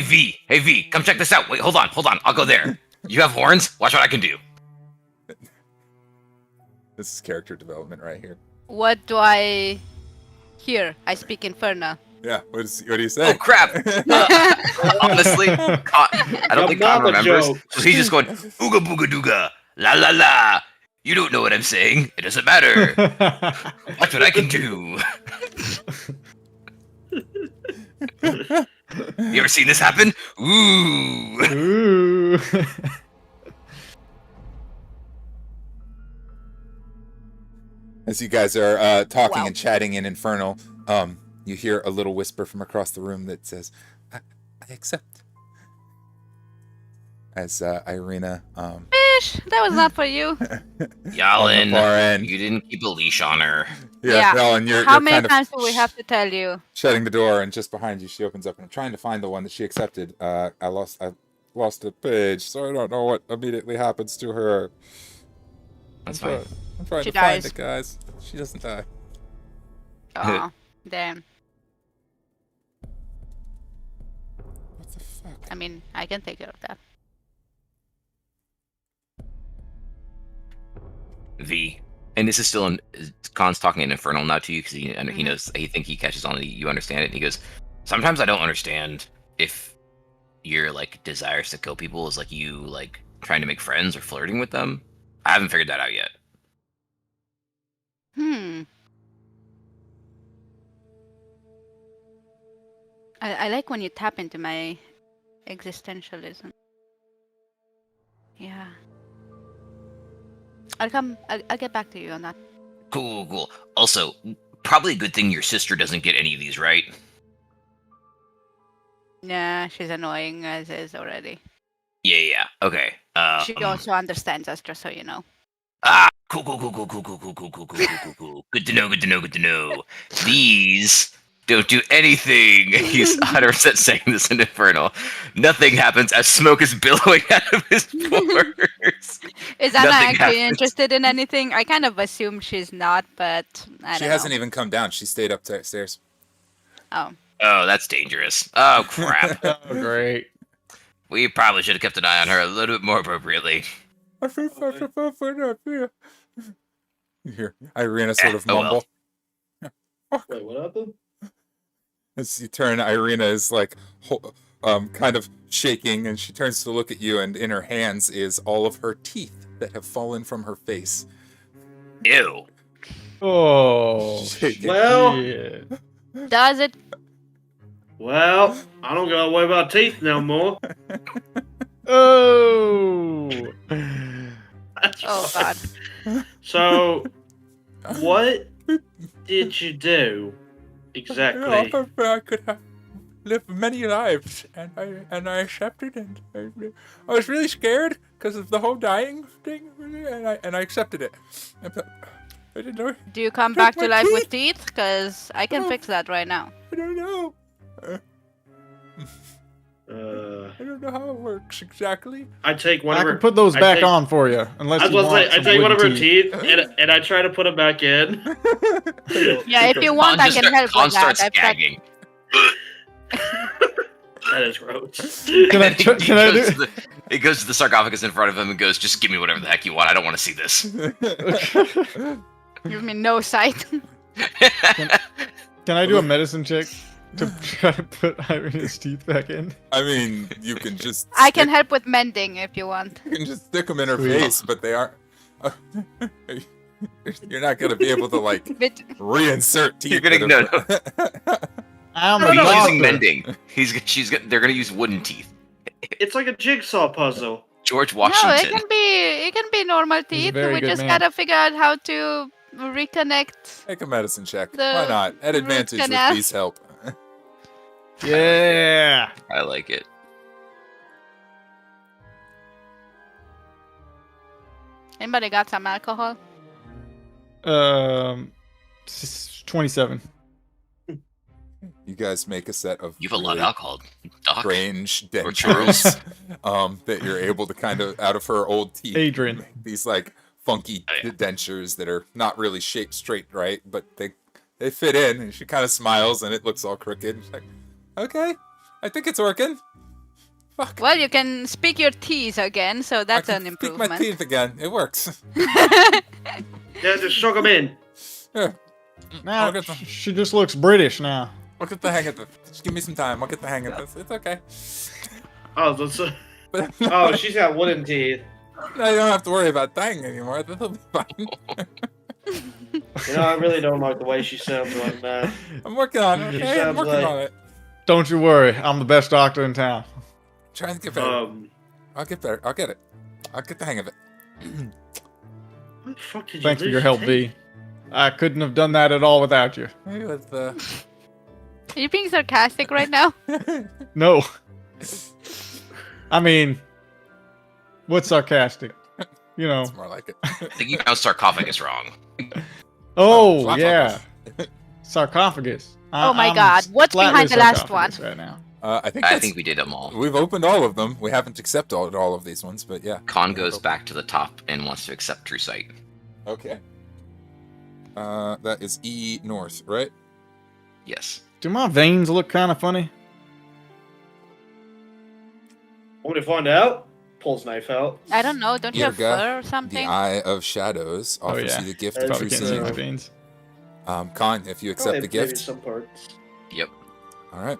hey V, come check this out. Wait, hold on, I'll go there. You have horns? Watch what I can do. This is character development right here. What do I hear? I speak Infernal. Yeah. What do you say? Oh crap! Honestly, I don't think Kahn Mama remembers. joke. So he's just going ooga booga dooga, la la la. You don't know what I'm saying. It doesn't matter. Watch what I can do. You ever seen this happen? Ooh. Ooh. As you guys are talking Wow. and chatting in Infernal, you hear a little whisper from across the room that says, I accept. As Irina, Fish, that was not for you. on the far Jalin, end. you didn't keep a leash on her. Yeah. Ellen, you're How you're many kind of times do we have to tell you? shutting the door, and just behind you, she opens up, and I'm trying to find the one that she accepted. I lost a page, so I don't know what immediately happens to her. That's I'm fine. I'm trying She to find dies. it, guys. She doesn't die. Oh, damn. What the fuck? I mean, I can take care of that. V. And this is still in Kahn's talking in Infernal now to you because he knows he catches on. You understand it. And he goes, sometimes I don't understand if your like desires to kill people is like you like trying to make friends or flirting with them. I haven't figured that out yet. I like when you tap into my existentialism. Yeah. I'll get back to you on that. Cool. Also, probably a good thing your sister doesn't get any of these, right? Nah, she's annoying as is already. Yeah. Okay. She also understands us, just so you know. Cool. Good to know. These don't do anything. He's 100% saying this in Infernal. Nothing happens as smoke is billowing out of his pores. Is Anna Nothing actually happens. interested in anything? I kind of assume she's not, but I She don't hasn't know. even come down. She stayed upstairs. Oh. Oh, that's dangerous. Oh, crap. Oh, great. We probably should have kept an eye on her a little bit more appropriately. You hear Irina sort of oh well. mumble. Wait, what happened? As you turn, Irina is like, kind of shaking, and she turns to look at you, and in her hands is all of her teeth that have fallen from her face. Ew. Oh, Well, shit. Does it? well, I don't gotta worry about teeth no more. Oh. Oh God. So, what did you do exactly? I could have lived many lives, and I accepted, and I was really scared because of the whole dying thing, and I accepted it. I didn't know. Do you come back to life with teeth? Because I can fix that right now. I don't know. I I don't know how it works exactly. take one I of her. can put those I back take- on for you, unless I was you gonna want say, I some take one of her wooden teeth and I try to put them back in. Yeah, if you want, I can help Kahn with that. starts I've got... gagging. That is gross. Can I, And can I goes do? to he goes to the sarcophagus in front of him and goes, just give me whatever the heck you want. I don't want to see this. Give me no sight. Can I do a medicine check to try to put Irina's teeth back in? I mean, you can just. I can help with mending if you want. You can just stick them in her Sweet. face, but they aren't. You're not gonna be able to like Bit... reinsert teeth. You're gonna that no. are- I'm No, a He's no, using doctor. mending. They're gonna use wooden teeth. It's like a jigsaw puzzle. George No, Washington. it can be normal teeth. very We good just man. gotta figure out how to reconnect. Make a medicine check. The Why not? At root advantage with canal. V's help. Yeah. I like it. Anybody got some alcohol? 27. You guys make a set of You have a lot of really alcohol, Doc. strange Or Charles. dentures that you're able to kind of, out of her old teeth, Adren. make these like funky dentures that are not really shaped straight, right? But they fit in, and she kind of smiles, and it looks all crooked. And she's like, okay, I think it's working. Fuck. Well, you can speak your T's again, so that's I an can improvement. Speak my teeth again. It works. Yeah, just shook them in. Yeah. Now I'll get the- she just looks British now. I'll get the hang of this. Just give me some time. I'll get the hang of this. It's okay. Oh, that's But oh, she's got wooden teeth. no, you don't have to worry about dying anymore. That'll be fine. You know, I really don't like the way she sounds right now. I'm working on it. She Okay, I'm sounds working like- on it. Don't you worry, I'm the best doctor in town. Trying to get better. I'll get better. I'll get it. I'll get the hang of it. What the fuck did you Thanks for lose your help, teeth? V. I couldn't have done that at all without you. Maybe with Are you being sarcastic right now? No. I mean, what's sarcastic? You know. it's more like it. I think you pronounced sarcophagus wrong. Oh, Flap yeah. Sarcophagus. Oh my I'm God, what's flat behind with the last sarcophagus one? Right now. I think I think we did them all. we've opened all of them. We haven't accepted all of these ones, but yeah. Kahn goes back to the top and wants to accept True Sight. Okay. That is E north, right? Yes. Do my veins look kind of funny? Want me to find out? Pulls knife out. I don't know. Don't you have Irga, fur or The something? Eye of Shadows offers yeah. you the gift That's of Probably true can't see my seeing. veins. Khan, if you accept Probably the maybe gift. some parts. Yep. All right.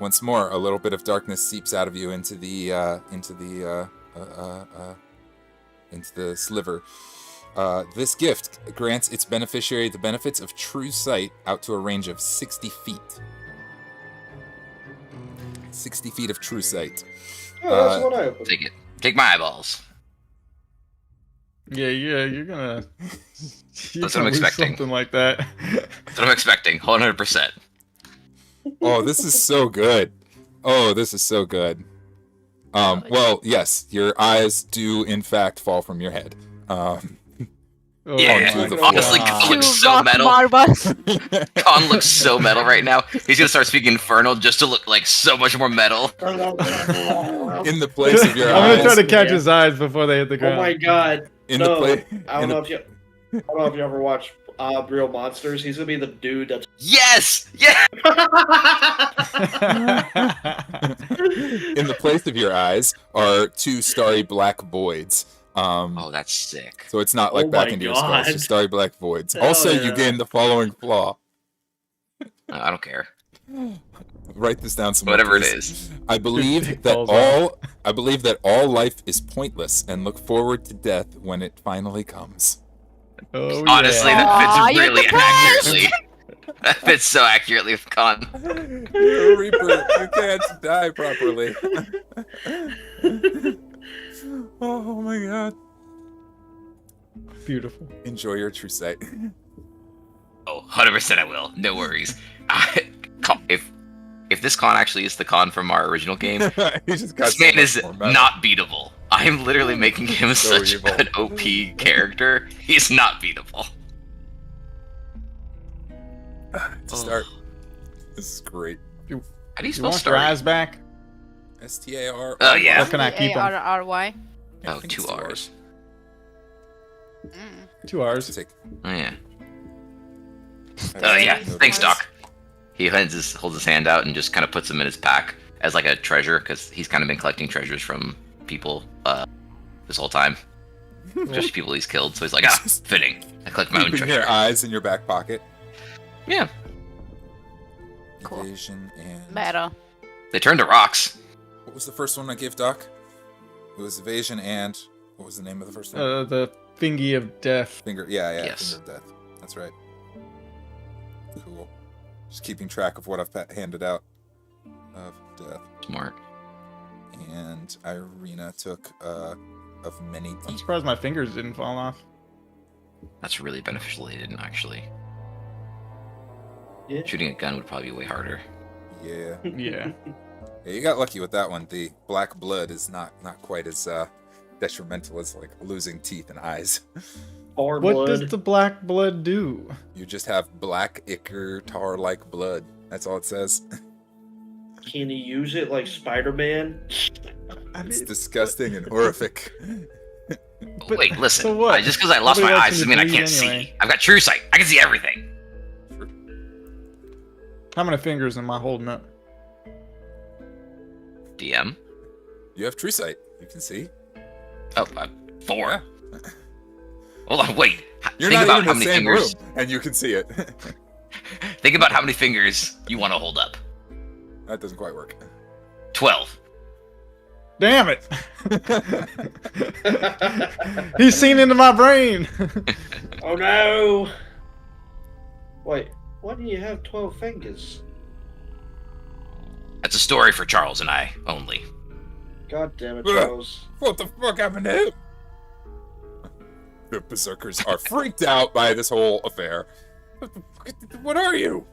Once more, a little bit of darkness seeps out of you into the sliver. This gift grants its beneficiary the benefits of true sight out to a range of 60 feet. 60 feet of true sight. Oh, that's the one I opened. Take it. Take my eyeballs. Yeah, you're gonna. That's what I'm expecting. Something like that. That's what I'm expecting. 100%. Oh, this is so good. Oh, this is so good. Well, yes, your eyes do in fact fall from your head. Oh Yeah, my honestly, God. Kahn looks Two so rock metal. marbles. Kahn looks so metal right now. He's gonna start speaking Infernal just to look like so much more metal. In the place of your I'm eyes. gonna try to catch Yeah. his eyes before they hit the Oh ground. my god. In No, the place. I don't know if you ever watched Real Monsters. He's gonna be the dude that's Yes! Yeah! In the place of your eyes are two starry black voids. Oh, that's sick. So it's not like Oh back my into your skull. It's God. just starry black voids. Hell Also, you yeah. gain the following flaw. I don't care. Write this down somewhere. Whatever it please. is. I believe that Falls all. I believe that all life is pointless, and look forward to death when it finally comes. Oh, Honestly, yeah. Aw, that fits you're really depressed! accurately. That fits so accurately with Kahn. You're a Reaper. You can't die properly. Oh my god. Beautiful. Enjoy your true sight. Oh, 100% I will. No worries. If this Kahn actually is the Kahn from our original game, He just got this so man much is more metal. not beatable. I'm literally making him So such evil. an OP character. He's not beatable. To start. This is great. How do you You spell want your Starry? eyes back? STAR. Oh, yeah. Where can I keep them? A-R-R-Y. Oh, 2 R's. Mm. 2 R's. Take. Oh, yeah. Oh, yeah. Thanks, Doc. He holds his hand out and just kind of puts them in his pack as like a treasure, because he's kind of been collecting treasures from people this whole time. Just people he's killed. So he's like, fitting. I collect my own Keeping treasure. your eyes in your back pocket. Yeah. Cool. Evasion and. Better. They turn to rocks. What was the first one I gave Doc? It was evasion and. What was the name of the first one? The thingy of death. Finger. Yeah. Yes. Finger of death. That's right. Cool. Just keeping track of what I've handed out of death. Smart. And Irina took of many I'm deep. surprised my fingers didn't fall off. That's really beneficial. They didn't actually. Yeah. Shooting a gun would probably be way harder. Yeah. Yeah. Yeah, you got lucky with that one. The black blood is not quite as detrimental as like losing teeth and eyes. Or What blood. does the black blood do? You just have black ichor tar-like blood. That's all it says. Can you use it like Spider-Man? It's disgusting and horrific. But- Wait, listen. so what? Just because I lost my Nobody eyes likes doesn't me mean to I can't bleed anyway. see. I've got true sight. I can see everything. How many fingers am I holding up? DM. You have true sight. You can see. Oh, 4. Hold on, wait. You're Think not about even how in the many same fingers. room, and you can see it. Think about how many fingers you want to hold up. That doesn't quite work. 12. Damn it! He's seen into my brain. Oh no! Wait, why do you have 12 fingers? That's a story for Charles and I only. God damn it, Charles. What the fuck happened to him? The berserkers are freaked out by this whole affair. What are you?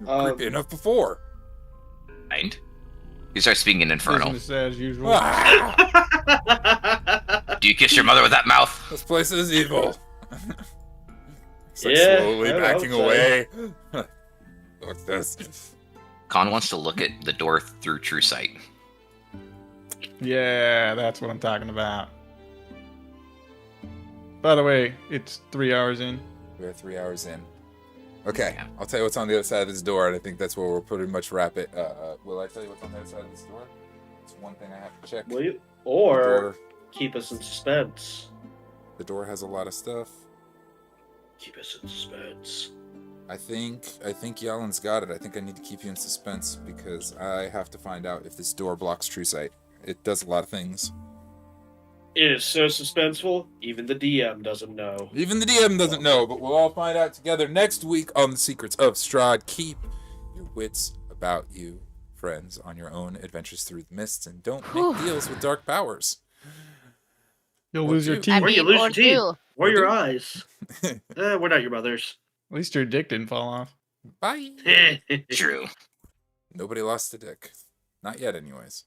You were creepy enough before. Mind? You start speaking in Infernal. Business as usual. Ah, Do you kiss your mother with that mouth? this place is evil. It's like Yeah, slowly I would backing say. away. Look at this. Kahn wants to look at the door through true sight. Yeah, that's what I'm talking about. By the way, it's 3 hours in. We're 3 hours in. Okay, Yeah. I'll tell you what's on the other side of this door, and I think that's where we'll pretty much wrap it. Will I tell you what's on the other side of this door? It's one thing I have to check. Will you? The Or door, keep us in suspense. the door has a lot of stuff. Keep us in suspense. I think Yalin's got it. I think I need to keep you in suspense because I have to find out if this door blocks true sight. It does a lot of things. It is so suspenseful, even the DM doesn't know. Even the DM doesn't know, but we'll all find out together next week on the Secrets of Strahd. Keep your wits about you, friends, on your own adventures through the mists, and don't make deals with dark powers. You'll Or lose your two. teeth. Or you lose or your teeth. two. Or your eyes. We're not your mothers. At least your dick didn't fall off. Bye. True. Nobody lost a dick. Not yet, anyways.